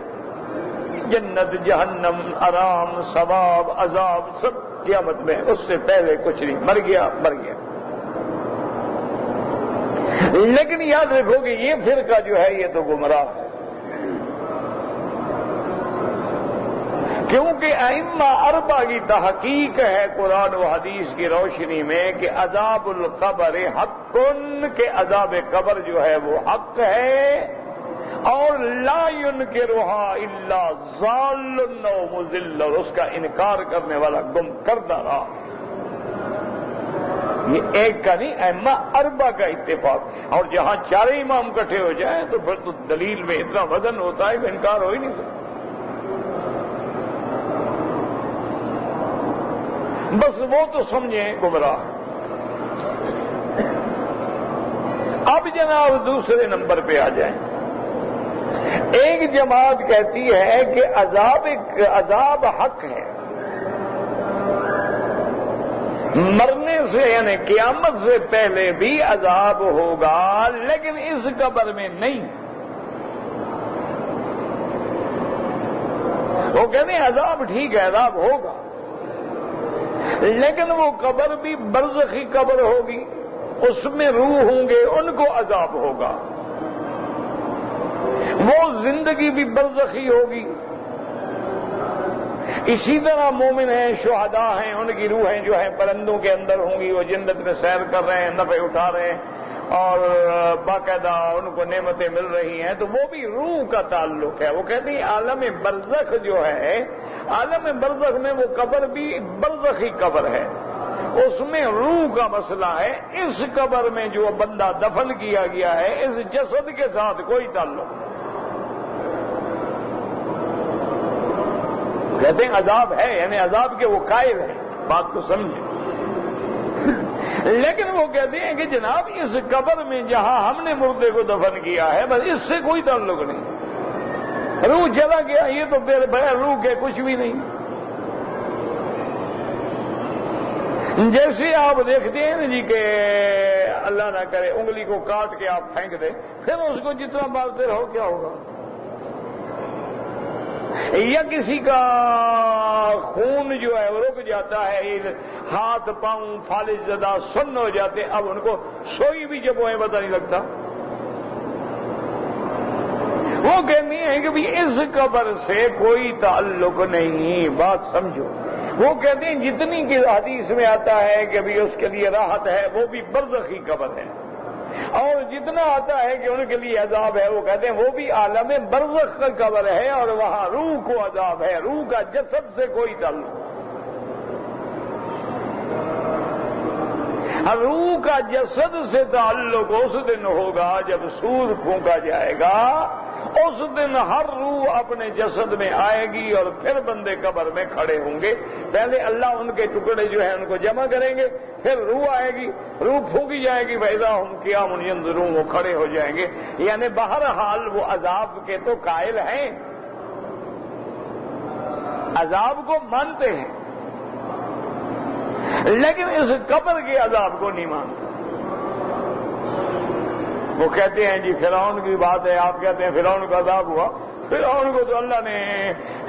جنت، جہنم، آرام، ثواب، عذاب سب قیامت میں، اس سے پہلے کچھ نہیں. مر گیا مر گیا. لیکن یاد رکھو کہ یہ فرقہ جو ہے یہ تو گمراہ ہے، کیونکہ ائمہ اربعہ کی تحقیق ہے قرآن و حدیث کی روشنی میں کہ عذاب القبر حق، کہ عذاب قبر جو ہے وہ حق ہے، اور لا ينکرھا الا ضال و مضل، اور اس کا انکار کرنے والا گم کردہ رہا. یہ ایک کا نہیں، ائمہ اربعہ کا اتفاق. اور جہاں چارے امام کٹھے ہو جائیں تو پھر تو دلیل میں اتنا وزن ہوتا ہے کہ انکار ہو ہی نہیں سکتا. بس وہ تو سمجھیں گمراہ. اب جناب دوسرے نمبر پہ آ جائیں. ایک جماعت کہتی ہے کہ عذاب حق ہے، مرنے سے یعنی قیامت سے پہلے بھی عذاب ہوگا، لیکن اس قبر میں نہیں. وہ کہتے ہیں عذاب ٹھیک ہے، عذاب ہوگا، لیکن وہ قبر بھی برزخی قبر ہوگی، اس میں روح ہوں گے، ان کو عذاب ہوگا. وہ زندگی بھی برزخی ہوگی. اسی طرح مومن ہیں، شہداء ہیں، ان کی روحیں جو ہیں پرندوں کے اندر ہوں گی، وہ جنت میں سیر کر رہے ہیں، نفع اٹھا رہے ہیں، اور باقاعدہ ان کو نعمتیں مل رہی ہیں، تو وہ بھی روح کا تعلق ہے. وہ کہتے ہیں عالم برزخ جو ہے عالم برزخ میں وہ قبر بھی برزخی قبر ہے، اس میں روح کا مسئلہ ہے۔ اس قبر میں جو بندہ دفن کیا گیا ہے اس جسد کے ساتھ کوئی تعلق نہیں۔ کہتے ہیں عذاب ہے، یعنی عذاب کے وہ قائل ہیں، بات کو سمجھیں۔ لیکن وہ کہتے ہیں کہ جناب اس قبر میں جہاں ہم نے مردے کو دفن کیا ہے بس اس سے کوئی تعلق نہیں، روح چلا گیا، یہ تو بغیر روح کے کچھ بھی نہیں۔ جیسے آپ دیکھتے ہیں نا جی کہ اللہ نہ کرے انگلی کو کاٹ کے آپ پھینک دیں، پھر اس کو جتنا مارتے رہو کیا ہوگا؟ یا کسی کا خون جو ہے وہ رک جاتا ہے، ہاتھ پاؤں فالج زدہ سن ہو جاتے، اب ان کو سوئی بھی جب ہوئے پتہ نہیں لگتا۔ وہ کہتے ہیں کہ بھی اس قبر سے کوئی تعلق نہیں، بات سمجھو۔ وہ کہتے ہیں جتنی کی حدیث میں آتا ہے کہ بھی اس کے لیے راحت ہے وہ بھی برزخی قبر ہے، اور جتنا آتا ہے کہ ان کے لیے عذاب ہے وہ کہتے ہیں وہ بھی عالم برزخ کا قبر ہے، اور وہاں روح کو عذاب ہے، روح کا جسد سے کوئی تعلق۔ روح کا جسد سے تعلق اس دن ہوگا جب سور پھونکا جائے گا، اس دن ہر روح اپنے جسد میں آئے گی اور پھر بندے قبر میں کھڑے ہوں گے۔ پہلے اللہ ان کے ٹکڑے جو ہیں ان کو جمع کریں گے، پھر روح آئے گی، روح پھونکی جائے گی، فَإِذَا هُمْ قِيَامٌ يَنظُرُونَ، وہ کھڑے ہو جائیں گے۔ یعنی بہرحال وہ عذاب کے تو قائل ہیں، عذاب کو مانتے ہیں، لیکن اس قبر کے عذاب کو نہیں مانتے۔ وہ کہتے ہیں جی فرعون کی بات ہے، آپ کہتے ہیں فرعون کا عذاب ہوا، فرعون کو تو اللہ نے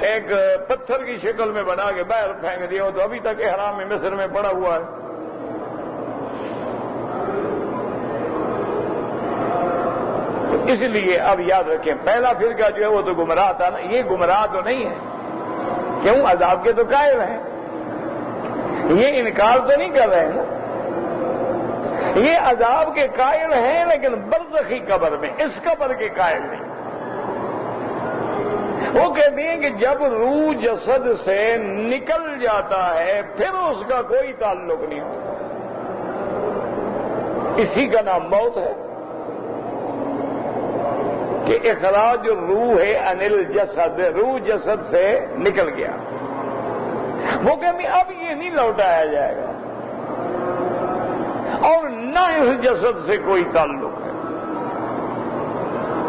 ایک پتھر کی شکل میں بنا کے باہر پھینک دیا، وہ تو ابھی تک احرام میں مصر میں پڑا ہوا ہے۔ تو اس لیے اب یاد رکھیں پہلا فرقہ جو ہے وہ تو گمراہ تھا نا، یہ گمراہ تو نہیں ہے، کیوں؟ عذاب کے تو قائل ہیں، یہ انکار تو نہیں کر رہے ہیں نا، یہ عذاب کے قائل ہیں لیکن برزخی قبر میں، اس قبر کے قائل نہیں۔ وہ کہتے ہیں کہ جب روح جسد سے نکل جاتا ہے پھر اس کا کوئی تعلق نہیں ہوتا، اسی کا نام موت ہے کہ اخراج الروح عن الجسد، روح جسد سے نکل گیا۔ وہ کہتے ہیں اب یہ نہیں لوٹایا جائے گا اور نہ اس جسد سے کوئی تعلق ہے۔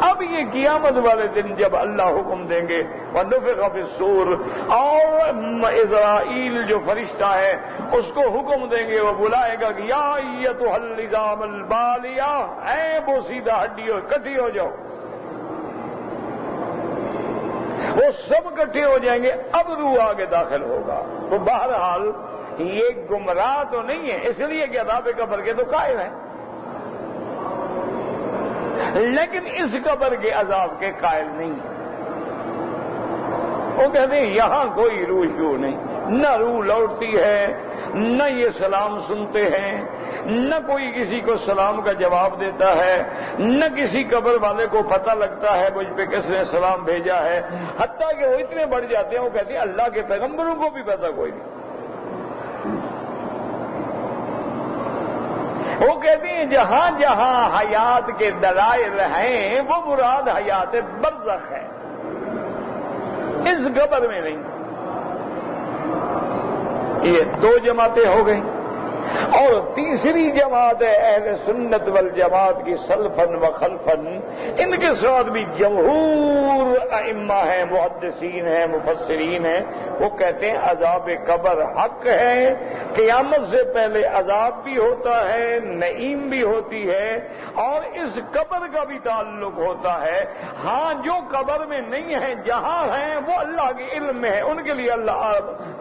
اب یہ قیامت والے دن جب اللہ حکم دیں گے وَنُفِخَ فِي الصُّورِ، اور اسرائیل جو فرشتہ ہے اس کو حکم دیں گے، وہ بلائے گا کہ یا ایتھا العظام البالیہ، اے بوسیدہ ہڈیوں اکٹھی ہو جاؤ۔ وہ سب اکٹھے ہو جائیں گے، اب روح آگے داخل ہوگا۔ تو بہرحال یہ گمراہ تو نہیں ہے، اس لیے کہ عذاب قبر کے تو قائل ہیں، لیکن اس قبر کے عذاب کے قائل نہیں ہیں۔ وہ کہتے ہیں یہاں کوئی روح شروع نہیں، نہ روح لوٹتی ہے، نہ یہ سلام سنتے ہیں، نہ کوئی کسی کو سلام کا جواب دیتا ہے، نہ کسی قبر والے کو پتہ لگتا ہے مجھ پہ کس نے سلام بھیجا ہے، حتیٰ کہ وہ اتنے بڑھ جاتے ہیں وہ کہتے ہیں اللہ کے پیغمبروں کو بھی پتہ کوئی نہیں۔ وہ کہتے ہیں جہاں جہاں حیات کے دلائل ہیں وہ مراد حیات برزخ ہے، اس قبر میں نہیں۔ یہ دو جماعتیں ہو گئیں، اور تیسری جماعت ہے اہل سنت والجماعت کی سلفن و خلفن، ان کے ساتھ بھی جمہور ائمہ ہیں، محدثین ہیں، مفسرین ہیں، وہ کہتے ہیں عذاب قبر حق ہے، قیامت سے پہلے عذاب بھی ہوتا ہے، نعیم بھی ہوتی ہے، اور اس قبر کا بھی تعلق ہوتا ہے۔ ہاں جو قبر میں نہیں ہے جہاں ہیں وہ اللہ کے علم میں ہے، ان کے لیے اللہ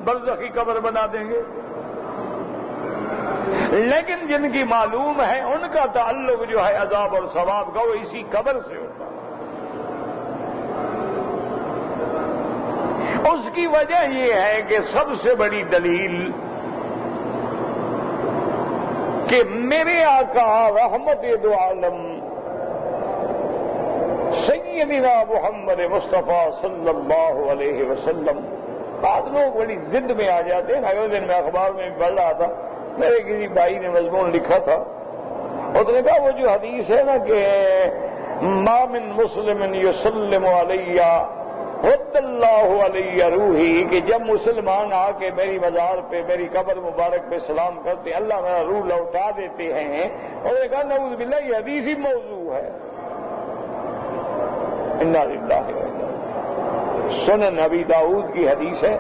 برزخی قبر بنا دیں گے، لیکن جن کی معلوم ہے ان کا تعلق جو ہے عذاب اور ثواب کا وہ اسی قبر سے ہوتا ہے۔ اس کی وجہ یہ ہے کہ سب سے بڑی دلیل کہ میرے آقا رحمت دو عالم سیدنا محمد مصطفیٰ صلی اللہ علیہ وسلم بعض لوگ بڑی ضد میں آ جاتے ہیں. اگلے دن میں اخبار میں پڑھ رہا تھا, میرے کسی بھائی نے مضمون لکھا تھا, اس نے کہا وہ جو حدیث ہے نا کہ ما من مسلم یسلم علی رد اللہ علیہ روحی, کہ جب مسلمان آ کے میری مزار پہ میری قبر مبارک پہ سلام کرتے ہیں اللہ میرا روح لوٹا دیتے ہیں. انہوں نے کہا نعوذ باللہ یہ حدیث ہی موضوع ہے. انا للہ و انا سنن ابی داؤد کی حدیث ہے.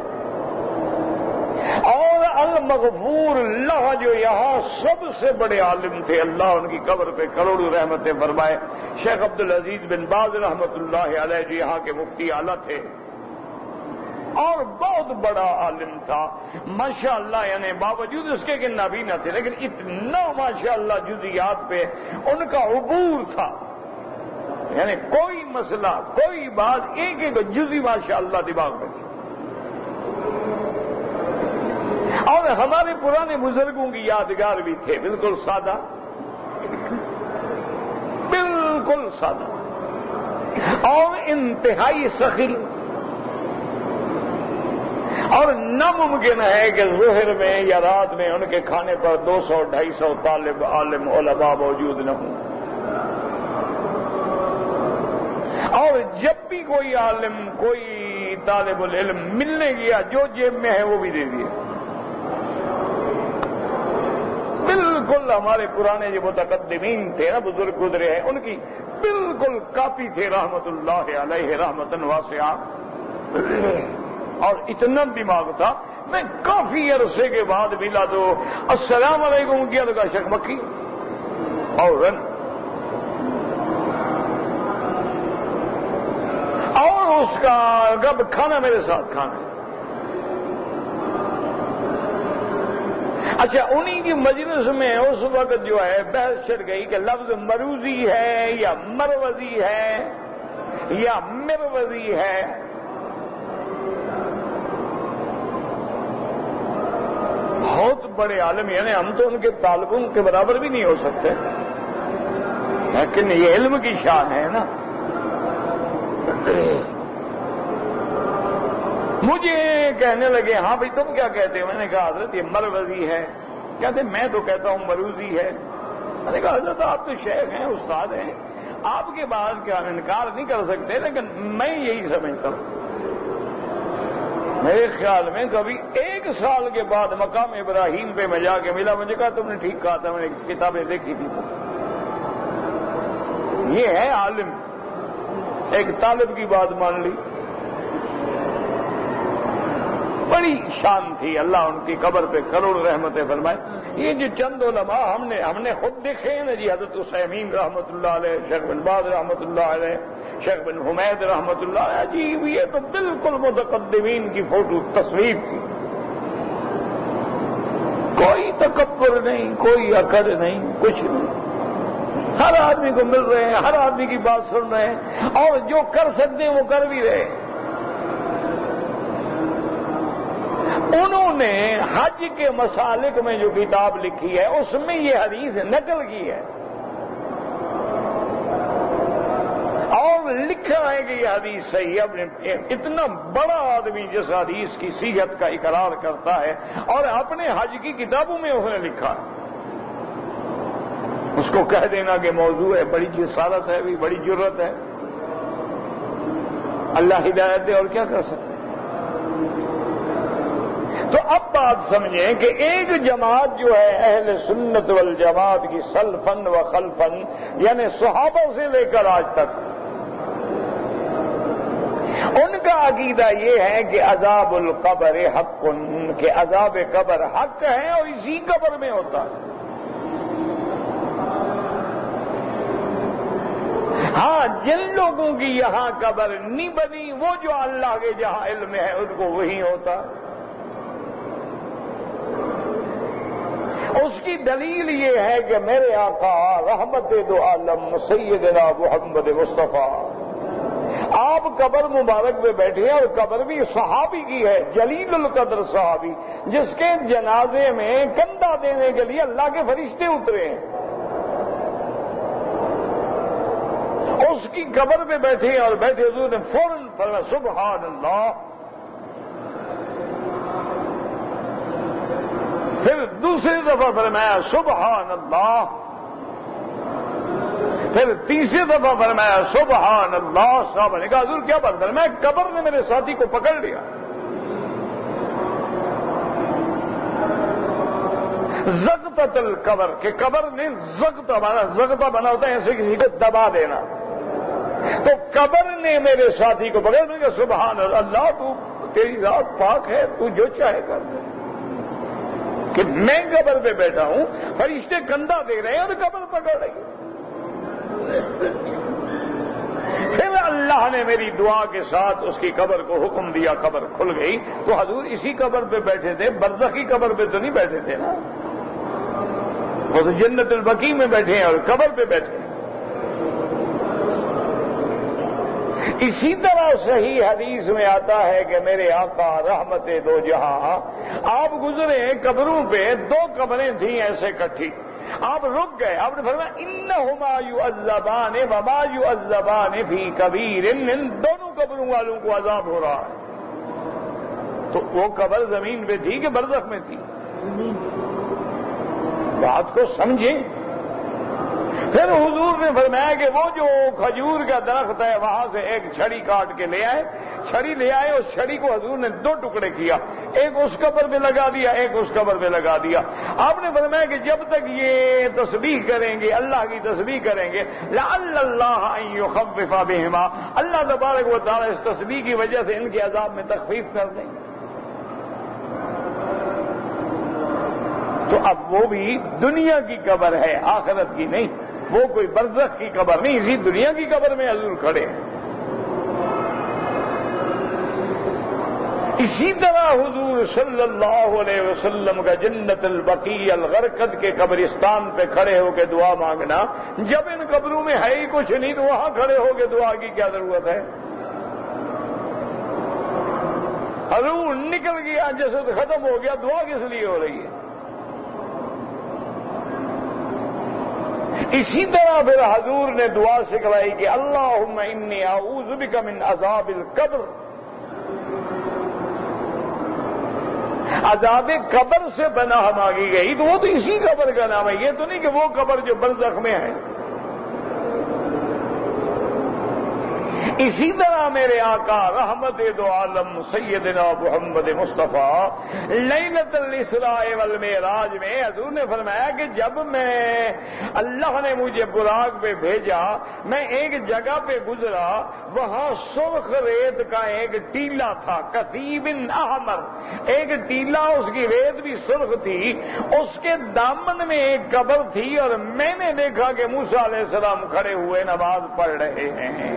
اور المغفور اللہ جو یہاں سب سے بڑے عالم تھے, اللہ ان کی قبر پہ کروڑوں رحمتیں فرمائے, شیخ عبدالعزیز بن باز رحمت اللہ علیہ جو یہاں کے مفتی اعلیٰ تھے اور بہت بڑا عالم تھا ماشاءاللہ, یعنی باوجود اس کے کہ نبی نہ تھے لیکن اتنا ماشاءاللہ جزیات پہ ان کا عبور تھا, یعنی کوئی مسئلہ کوئی بات ایک ایک جزی ماشاءاللہ دماغ میں تھی. اور ہمارے پرانے بزرگوں کی یادگار بھی تھے, بالکل سادہ, بالکل سادہ اور انتہائی سخی. اور ناممکن ہے کہ ظہر میں یا رات میں ان کے کھانے پر 200-250 طالب عالم علماء موجود نہ ہوں. اور جب بھی کوئی عالم کوئی طالب العلم ملنے گیا جو جیب میں ہے وہ بھی دے دیا. بالکل ہمارے پرانے جو متقدمین تھے نا, بزرگ گزرے ہیں, ان کی بالکل کاپی تھے رحمت اللہ علیہ رحمتن واسعہ. اور اتنا دماغ تھا, میں کافی عرصے کے بعد ملا تو السلام علیکم کیا تو کہا شیخ مکی اور رن, اور اس کا گب کھانا میرے ساتھ کھانا. اچھا انہی کی مجلس میں اس وقت جو ہے بحث چھڑ گئی کہ لفظ مروزی ہے یا مروزی ہے یا مروزی ہے. بہت بڑے عالم, یعنی ہم تو ان کے طالبوں کے برابر بھی نہیں ہو سکتے, لیکن یہ علم کی شان ہے نا. مجھے کہنے لگے ہاں بھائی تم کیا کہتے ہو؟ میں نے کہا حضرت یہ مروزی ہے. کہتے میں تو کہتا ہوں مروزی ہے. میں نے کہا حضرت آپ تو شیخ ہیں استاد ہیں, آپ کے بعد کیا انکار نہیں کر سکتے, لیکن میں یہی سمجھتا ہوں. میرے خیال میں کبھی 1 سال کے بعد مقام ابراہیم پہ میں جا کے ملا, مجھے کہا تم نے ٹھیک کہا تھا, میں نے کتابیں دیکھی تھی. یہ ہے عالم, ایک طالب کی بات مان لی. بڑی شان تھی, اللہ ان کی قبر پہ کروڑ رحمتیں فرمائے. یہ جو چند علماء ہم نے خود دیکھے ہیں نا جی, حضرت عثیمین رحمت اللہ علیہ, شیخ بن باز رحمت اللہ علیہ, شیخ بن حمید رحمت اللہ علیہ, عجیب یہ تو بالکل متقدمین کی فوٹو تصویر تھی. کوئی تکبر نہیں, کوئی اکڑ نہیں, کچھ نہیں. ہر آدمی کو مل رہے ہیں, ہر آدمی کی بات سن رہے ہیں, اور جو کر سکتے ہیں وہ کر بھی رہے ہیں. انہوں نے حج کے مسالک میں جو کتاب لکھی ہے اس میں یہ حدیث نقل کی ہے اور لکھا ہے کہ یہ حدیث صحیح ہے. اتنا بڑا آدمی جس حدیث کی صحت کا اقرار کرتا ہے اور اپنے حج کی کتابوں میں اس نے لکھا ہے, اس کو کہہ دینا کہ موضوع ہے, بڑی جسارت ہے, بھی بڑی جرت ہے. اللہ ہدایت دے, اور کیا کر سکتے. تو اب بات سمجھیں کہ ایک جماعت جو ہے اہل سنت والجماعت کی سلفن و خلفن, یعنی صحابہ سے لے کر آج تک, ان کا عقیدہ یہ ہے کہ عذاب القبر حق, کہ عذاب قبر حق ہے اور اسی قبر میں ہوتا ہے. ہاں جن لوگوں کی یہاں قبر نہیں بنی وہ جو اللہ کے جہاں علم ہے ان کو وہی ہوتا ہے. اس کی دلیل یہ ہے کہ میرے آقا رحمت دو عالم سیدنا محمد مصطفیٰ آپ قبر مبارک میں بیٹھے ہیں, اور قبر بھی صحابی کی ہے, جلیل القدر صحابی, جس کے جنازے میں کندھا دینے کے لیے اللہ کے فرشتے اترے ہیں. اس کی قبر پہ بیٹھے اور بیٹھے حضور نے فوراً فرمایا سبحان اللہ, دوسری دفعہ فرمایا سبحان اللہ، پھر تیسری دفعہ فرمایا سبحان اللہ۔ صاحب نے کہا حضور کیا بات؟ فرمایا قبر نے میرے ساتھی کو پکڑ لیا۔ زغطۃ القبر، کہ قبر نے زغطہ بنا ہوتا ہے ایسے کسی کو دبا دینا، تو قبر نے میرے ساتھی کو پکڑ لیا۔ سبحان اللہ، تو تیری ذات پاک ہے، تو جو چاہے کر دے، کہ میں قبر پہ بیٹھا ہوں، فرشتے کندھا دے رہے ہیں اور قبر پکڑ رہی ہے۔ پھر اللہ نے میری دعا کے ساتھ اس کی قبر کو حکم دیا، قبر کھل گئی۔ تو حضور اسی قبر پہ بیٹھے تھے، برزخی قبر پہ تو نہیں بیٹھے تھے نا، وہ تو جنت البقیع میں بیٹھے ہیں اور قبر پہ بیٹھے ہیں۔ اسی طرح صحیح حدیث میں آتا ہے کہ میرے آقا رحمت دو جہاں آپ گزرے قبروں پہ، دو قبریں تھیں ایسے کٹھی، آپ رک گئے، آپ نے فرمایا انہما یعذبان وما یعذبان فی کبیر، ان دونوں قبروں والوں کو عذاب ہو رہا ہے۔ تو وہ قبر زمین پہ تھی کہ برزخ میں تھی؟ بات کو سمجھیں۔ پھر حضور نے فرمایا کہ وہ جو کھجور کا درخت ہے وہاں سے ایک چھڑی کاٹ کے لے آئے، چھڑی لے آئے، اس چھڑی کو حضور نے دو ٹکڑے کیا، ایک اس قبر پہ لگا دیا، ایک اس قبر پہ لگا دیا۔ آپ نے فرمایا کہ جب تک یہ تسبیح کریں گے، اللہ کی تسبیح کریں گے، لعل اللہ ان یخفف بہما، اللہ تبارک و تعالی اس تسبیح کی وجہ سے ان کے عذاب میں تخفیف کر دیں گے۔ تو اب وہ بھی دنیا کی قبر ہے، آخرت کی نہیں، وہ کوئی برزخ کی قبر نہیں، اسی دنیا کی قبر میں حضور کھڑے ہیں۔ اسی طرح حضور صلی اللہ علیہ وسلم کا جنت البقیع الغرقد کے قبرستان پہ کھڑے ہو کے دعا مانگنا، جب ان قبروں میں ہے ہی کچھ نہیں تو وہاں کھڑے ہو کے دعا کی کیا ضرورت ہے؟ حضور نکل گیا، جسد ختم ہو گیا، دعا کس لیے ہو رہی ہے؟ اسی طرح پھر حضور نے دعا سکھلائی کہ اللہم انی اعوذ بک من عذاب القبر، عذاب قبر سے پناہ مانگی گئی، تو وہ تو اسی قبر کا نام ہے، یہ تو نہیں کہ وہ قبر جو برزخ میں ہے۔ اسی طرح میرے آقا رحمت دو عالم سیدنا محمد مصطفیٰ لیلۃ الاسراء والمعراج میں حضور نے فرمایا کہ جب میں اللہ نے مجھے براق پہ بھیجا، میں ایک جگہ پہ گزرا، وہاں سرخ ریت کا ایک ٹیلا تھا، کثیب احمر، ایک ٹیلا، اس کی ریت بھی سرخ تھی، اس کے دامن میں ایک قبر تھی، اور میں نے دیکھا کہ موسیٰ علیہ السلام کھڑے ہوئے نماز پڑھ رہے ہیں۔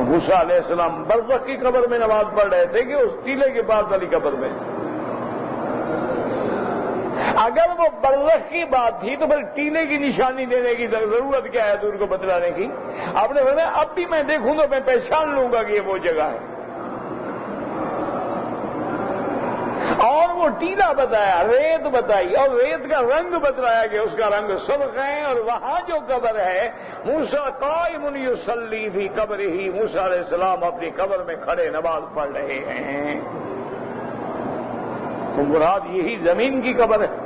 موسیٰ علیہ السلام برزخ کی قبر میں نماز پڑھ رہے تھے کہ اس ٹیلے کے پاس والی قبر میں؟ اگر وہ برزخ کی بات تھی تو پھر ٹیلے کی نشانی دینے کی ضرورت کیا ہے حضور کو بتلانے کی؟ آپ نے فرمایا اب بھی میں دیکھوں گا، میں پہچان لوں گا کہ یہ وہ جگہ ہے۔ اور وہ ٹیلا بتایا، ریت بتائی، اور ریت کا رنگ بتلایا کہ اس کا رنگ سرخ ہے، اور وہاں جو قبر ہے موسیٰ قائم یصلی فی قبرہ، موسیٰ علیہ السلام اپنی قبر میں کھڑے نماز پڑھ رہے ہیں۔ تو مراد یہی زمین کی قبر ہے۔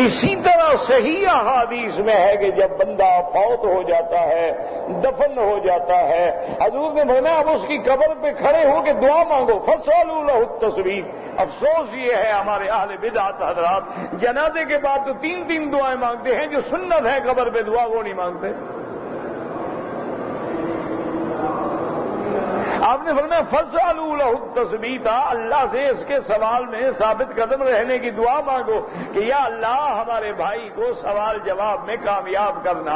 اسی طرح صحیح احادیث میں ہے کہ جب بندہ فوت ہو جاتا ہے، دفن ہو جاتا ہے، حضور نے فرمایا اب اس کی قبر پہ کھڑے ہو کے دعا مانگو، فصلوا لہ التثبیت۔ افسوس یہ ہے ہمارے اہل بدعت حضرات جنازے کے بعد تو تین تین دعائیں مانگتے ہیں، جو سنت ہے قبر پہ دعا وہ نہیں مانگتے۔ آپ نے فرمایا فصلوا لہ التثبیت، اللہ سے اس کے سوال میں ثابت قدم رہنے کی دعا مانگو کہ یا اللہ ہمارے بھائی کو سوال جواب میں کامیاب کرنا۔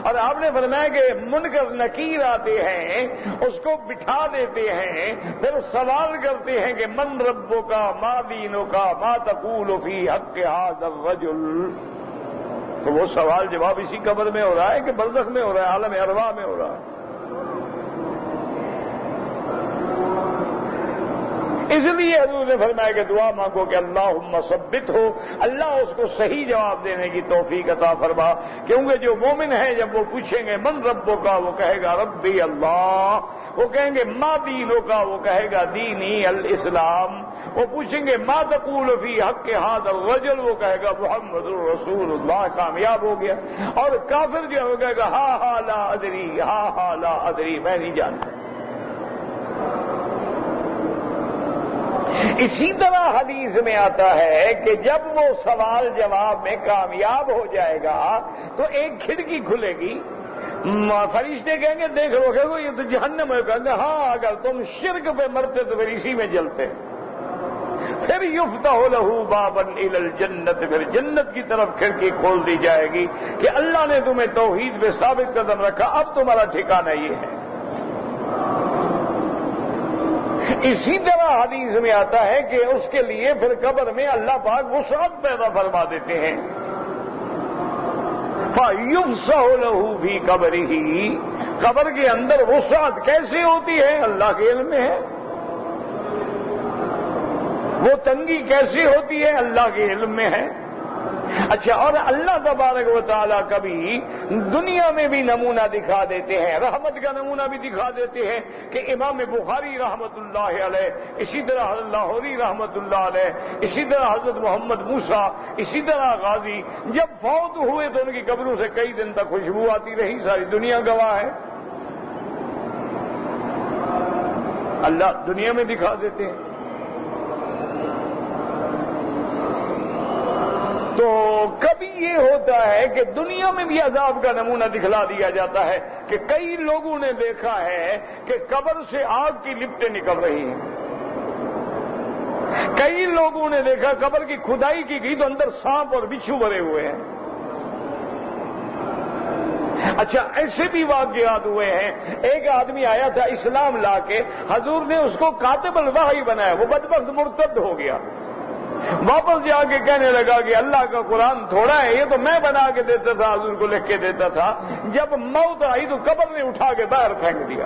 اور آپ نے فرمایا کہ منکر نکیر آتے ہیں، اس کو بٹھا دیتے ہیں، پھر سوال کرتے ہیں کہ من ربک ما دینک ما تقول فی حق ھذا الرجل۔ تو وہ سوال جواب اسی قبر میں ہو رہا ہے کہ برزخ میں ہو رہا ہے، عالم ارواح میں ہو رہا ہے۔ اس لیے حضور نے فرمایا کہ دعا مانگو کہ اللہم ثبت ہو، اللہ اس کو صحیح جواب دینے کی توفیق عطا فرما، کیونکہ جو مومن ہے جب وہ پوچھیں گے من ربک کا، وہ کہے گا ربی اللہ، وہ کہیں گے ما دینوں کا، وہ کہے گا دینی الاسلام۔ وہ پوچھیں گے ما تقول فی حق ھذا الرجل، وہ کہے گا محمد رسول اللہ، کامیاب ہو گیا۔ اور کافر جو ہے وہ کہے گا ہا لا ادری، ہا لا ادری، میں نہیں جانتا۔ اسی طرح حدیث میں آتا ہے کہ جب وہ سوال جواب میں کامیاب ہو جائے گا تو ایک کھڑکی کھلے گی، فرشتے کہیں گے دیکھ لو، کہ یہ تو جہنم ہے، کہیں گے ہاں اگر تم شرک پہ مرتے تو پھر اسی میں جلتے۔ پھر یفتح لہ بابا الی الجنت، پھر جنت کی طرف کھڑکی کھول دی جائے گی کہ اللہ نے تمہیں توحید پہ ثابت قدم رکھا، اب تمہارا ٹھکانہ یہ ہے۔ اسی طرح حدیث میں آتا ہے کہ اس کے لیے پھر قبر میں اللہ پاک وسعت پیدا فرما دیتے ہیں۔ فَيُفْسَحُ لَهُ فِي قَبْرِهِ، قبر کے اندر وسعت کیسے ہوتی ہے اللہ کے علم میں ہے، وہ تنگی کیسے ہوتی ہے اللہ کے علم میں ہے۔ اچھا، اور اللہ تبارک و تعالیٰ کبھی دنیا میں بھی نمونہ دکھا دیتے ہیں، رحمت کا نمونہ بھی دکھا دیتے ہیں کہ امام بخاری رحمت اللہ علیہ، اسی طرح حضرت لاہوری رحمت اللہ علیہ، اسی طرح حضرت محمد موسیٰ، اسی طرح غازی جب فوت ہوئے تو ان کی قبروں سے کئی دن تک خوشبو آتی رہی، ساری دنیا گواہ ہے۔ اللہ دنیا میں دکھا دیتے ہیں۔ تو کبھی یہ ہوتا ہے کہ دنیا میں بھی عذاب کا نمونہ دکھلا دیا جاتا ہے کہ کئی لوگوں نے دیکھا ہے کہ قبر سے آگ کی لپٹیں نکل رہی ہیں، کئی لوگوں نے دیکھا قبر کی کھدائی کی گئی تو اندر سانپ اور بچھو بھرے ہوئے ہیں۔ اچھا، ایسے بھی واقعات ہوئے ہیں، ایک آدمی آیا تھا اسلام لا کے، حضور نے اس کو کاتب الوحی بنایا، وہ بدبخت مرتد ہو گیا، واپس جا کے کہنے لگا کہ اللہ کا قرآن تھوڑا ہے، یہ تو میں بنا کے دیتا تھا، حضور کو لکھ کے دیتا تھا۔ جب موت آئی تو قبر نے اٹھا کے باہر پھینک دیا۔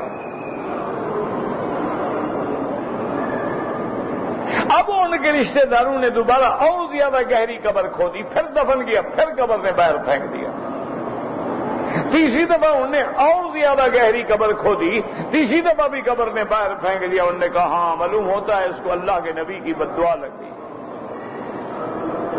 اب ان کے رشتہ داروں نے دوبارہ اور زیادہ گہری قبر کھودی، پھر دفن کیا، پھر قبر نے باہر پھینک دیا۔ تیسری دفعہ انہوں نے اور زیادہ گہری قبر کھودی، تیسری دفعہ بھی قبر نے باہر پھینک دیا۔ انہوں نے کہا ہاں معلوم ہوتا ہے اس کو اللہ کے نبی کی بددعا لگ گئی۔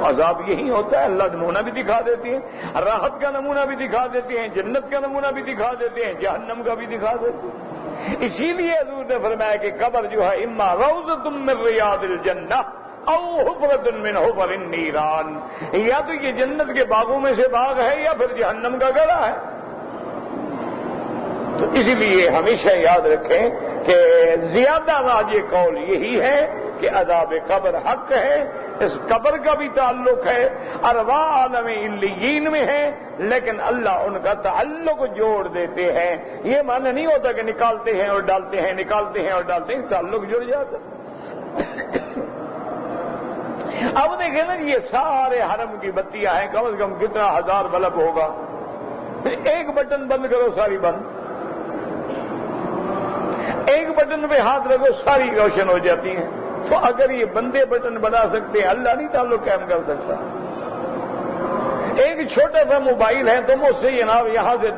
عذاب یہی ہوتا ہے، اللہ نمونہ بھی دکھا دیتے ہیں، راحت کا نمونہ بھی دکھا دیتے ہیں، جنت کا نمونہ بھی دکھا دیتے ہیں، جہنم کا بھی دکھا دیتے ہیں۔ اسی لیے حضور نے فرمایا کہ قبر جو ہے اما روضۃ من ریاض الجنہ او حفرۃ من حفر النیران، یا تو یہ جنت کے باغوں میں سے باغ ہے یا پھر جہنم کا گڑھا ہے۔ تو اسی لیے ہمیشہ یاد رکھیں کہ زیادہ راجح قول یہی ہے کہ عذاب قبر حق ہے، اس قبر کا بھی تعلق ہے، ارواح عالم علیین میں ہے، لیکن اللہ ان کا تعلق جوڑ دیتے ہیں۔ یہ معنی نہیں ہوتا کہ نکالتے ہیں اور ڈالتے ہیں، نکالتے ہیں اور ڈالتے ہیں، تعلق جڑ جاتا۔ اب دیکھیں نا، یہ سارے حرم کی بتیاں ہیں، کم از کم کتنا ہزار بلب ہوگا، ایک بٹن بند کرو ساری بند، ایک بٹن پہ ہاتھ رکھو ساری روشن ہو جاتی ہیں۔ تو اگر یہ بندے بٹن بنا سکتے ہیں، اللہ نہیں تعلق قائم کر سکتا؟ ایک چھوٹا سا موبائل ہے، تم اس سے جناب یہاں سے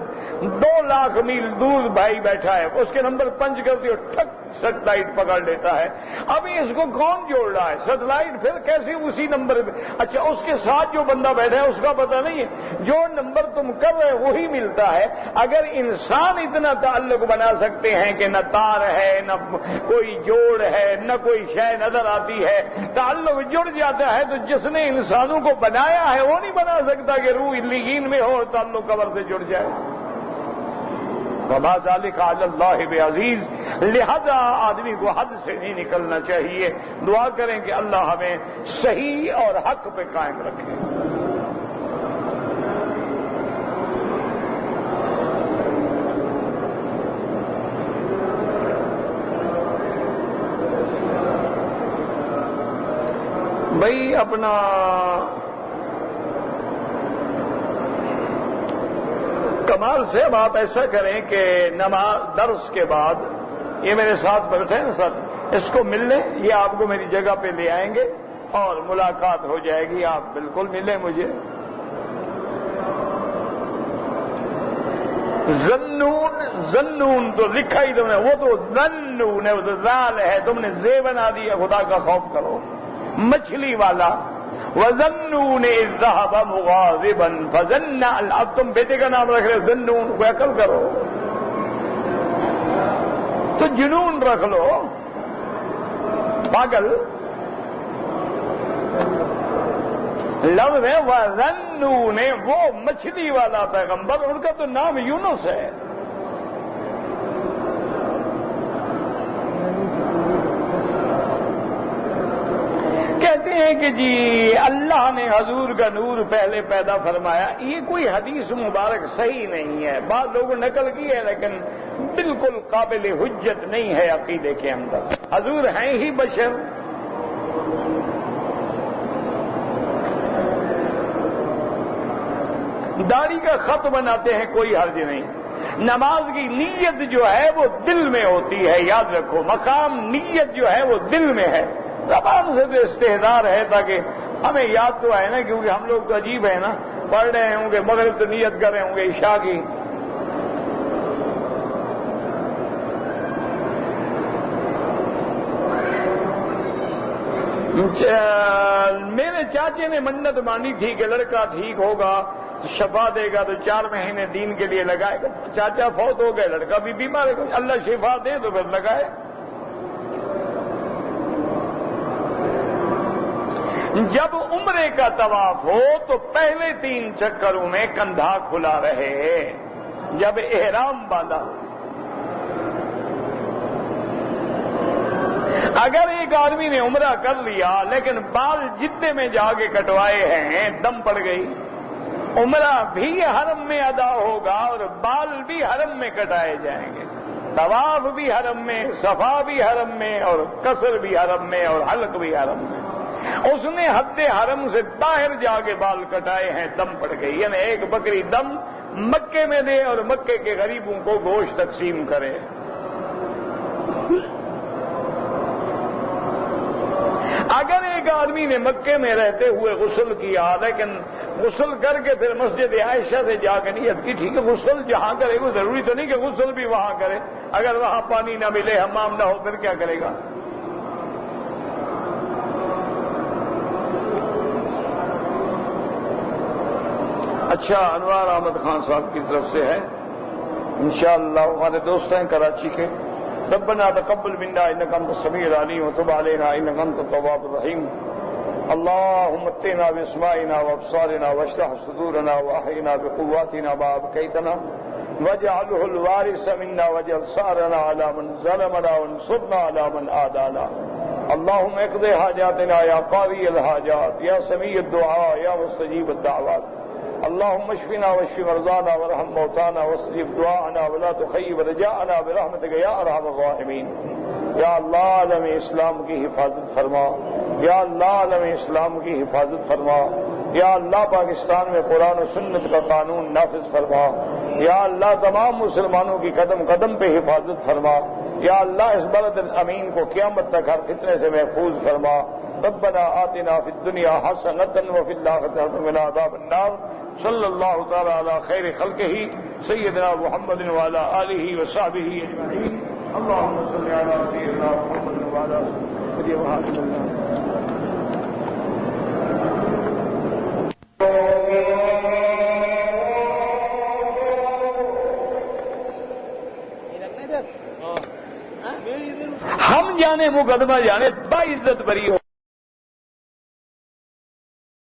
2 لاکھ میل دور بھائی بیٹھا ہے، اس کے نمبر پنچ کرتے ہو، ٹھک سیٹلائٹ پکڑ لیتا ہے۔ ابھی اس کو کون جوڑ رہا ہے؟ سیٹلائٹ پھر کیسے اسی نمبر پہ؟ اچھا، اس کے ساتھ جو بندہ بیٹھا ہے اس کا پتہ نہیں ہے، جو نمبر تم کر رہے وہی ملتا ہے۔ اگر انسان اتنا تعلق بنا سکتے ہیں کہ نہ تار ہے، نہ کوئی جوڑ ہے، نہ کوئی شے نظر آتی ہے، تعلق جڑ جاتا ہے، تو جس نے انسانوں کو بنایا ہے وہ نہیں بنا سکتا کہ روح علیین میں ہو اور تعلق قبر سے جڑ جائے۔ وما ذلک علی اللہ بعزیز، لہذا آدمی کو حد سے نہیں نکلنا چاہیے۔ دعا کریں کہ اللہ ہمیں صحیح اور حق پہ قائم رکھے۔ بھائی اپنا کمال سے اب آپ ایسا کریں کہ نماز درس کے بعد یہ میرے ساتھ بیٹھے ہیں سر، اس کو مل لیں، یہ آپ کو میری جگہ پہ لے آئیں گے اور ملاقات ہو جائے گی، آپ بالکل ملیں مجھے۔ زنون تو لکھا ہی تم نے، وہ تو زنون ہے، وہ تو زال ہے، تم نے زے بنا دیا، خدا کا خوف کرو. مچھلی والا وَظَنُّونِ إِذْ ذَهَبَ مُغَاضِبًا فَظَنَّ. اب تم بیٹے کا نام رکھ رہے زنون، کوئی عقل کرو تو جنون رکھ لو، پاگل. لفظ ہے وَظَنُّونِ، وہ مچھلی والا پیغمبر، ان کا تو نام یونس ہے. کہتے ہیں کہ جی اللہ نے حضور کا نور پہلے پیدا فرمایا. یہ کوئی حدیث مبارک صحیح نہیں ہے، بعض لوگوں نے نقل کی ہے لیکن بالکل قابل حجت نہیں ہے عقیدے کے اندر. حضور ہیں ہی بشر. داڑھی کا خط بناتے ہیں، کوئی حرج نہیں. نماز کی نیت جو ہے وہ دل میں ہوتی ہے، یاد رکھو. مقام نیت جو ہے وہ دل میں ہے. زبان سے تو استحضار ہے تاکہ ہمیں یاد تو آئے نا، کیونکہ ہم لوگ تو عجیب ہیں نا، پڑھ رہے ہوں گے مغرب تو نیت کر رہے ہوں گے عشاء کی. میرے چاچے نے منت مانی تھی کہ لڑکا ٹھیک ہوگا شفا دے گا تو 4 مہینے دین کے لیے لگائے گا. چاچا فوت ہو گئے، لڑکا بھی بیمار ہے، اللہ شفا دے تو پھر لگائے. جب عمرے کا طواف ہو تو پہلے 3 چکروں میں کندھا کھلا رہے. جب احرام باندھا، اگر ایک آدمی نے عمرہ کر لیا لیکن بال جدے میں جا کے کٹوائے ہیں، دم پڑ گئی، عمرہ بھی حرم میں ادا ہوگا اور بال بھی حرم میں کٹائے جائیں گے. طواف بھی حرم میں، صفا بھی حرم میں، اور قصر بھی حرم میں، اور حلق بھی حرم میں. اس نے حد حرم سے باہر جا کے بال کٹائے ہیں، دم پڑ گئی. یعنی ایک بکری دم مکے میں دے اور مکے کے غریبوں کو گوشت تقسیم کرے. اگر ایک آدمی نے مکے میں رہتے ہوئے غسل کیا لیکن غسل کر کے پھر مسجد عائشہ سے جا کے نیت کی، ٹھیک ہے غسل جہاں کرے گا، ضروری تو نہیں کہ غسل بھی وہاں کرے. اگر وہاں پانی نہ ملے، حمام نہ ہو، پھر کیا کرے گا؟ اچھا، انوار احمد خان صاحب کی طرف سے ہے انشاءاللہ. ہمارے دوست ہیں کراچی کے. ربنا تقبل منا انك انت السميع العليم وتب علينا انك انت التواب الرحيم. اللهم متنا باسماعنا وابصارنا واشرح صدورنا واحينا بقواتنا ما ابقيتنا واجعله الوارث منا واجعل ثارنا على من ظلمنا وانصرنا على من عادانا. اللهم اقض حاجاتنا يا قاضي الحاجات يا سميع الدعاء يا مستجيب الدعوات. اللهم اشفنا واشف مرضانا وارحم موتانا واستجب دعاءنا ولا تخيب رجاءنا برحمتك يا ارحم الراحمين. یا اللہ عالم اسلام کی حفاظت فرما، یا اللہ عالم اسلام کی حفاظت فرما. یا اللہ پاکستان میں قرآن و سنت کا قانون نافذ فرما. یا اللہ تمام مسلمانوں کی قدم قدم پہ حفاظت فرما. یا اللہ اس بلد الامین کو قیامت تک ہر فتنے سے محفوظ فرما. ربنا آتنا فی الدنیا حسنۃ وفی الآخرۃ حسنۃ وقنا عذاب النار. صلی اللہ تعالی علی خیر خلقہ سیدنا محمد وعلی آلہ وصحبہ اجمعین. اللهم صل علی سیدنا محمد وعلی آلہ وصحبہ. ہم جانے مقدمہ جانے باعزت بری ہو.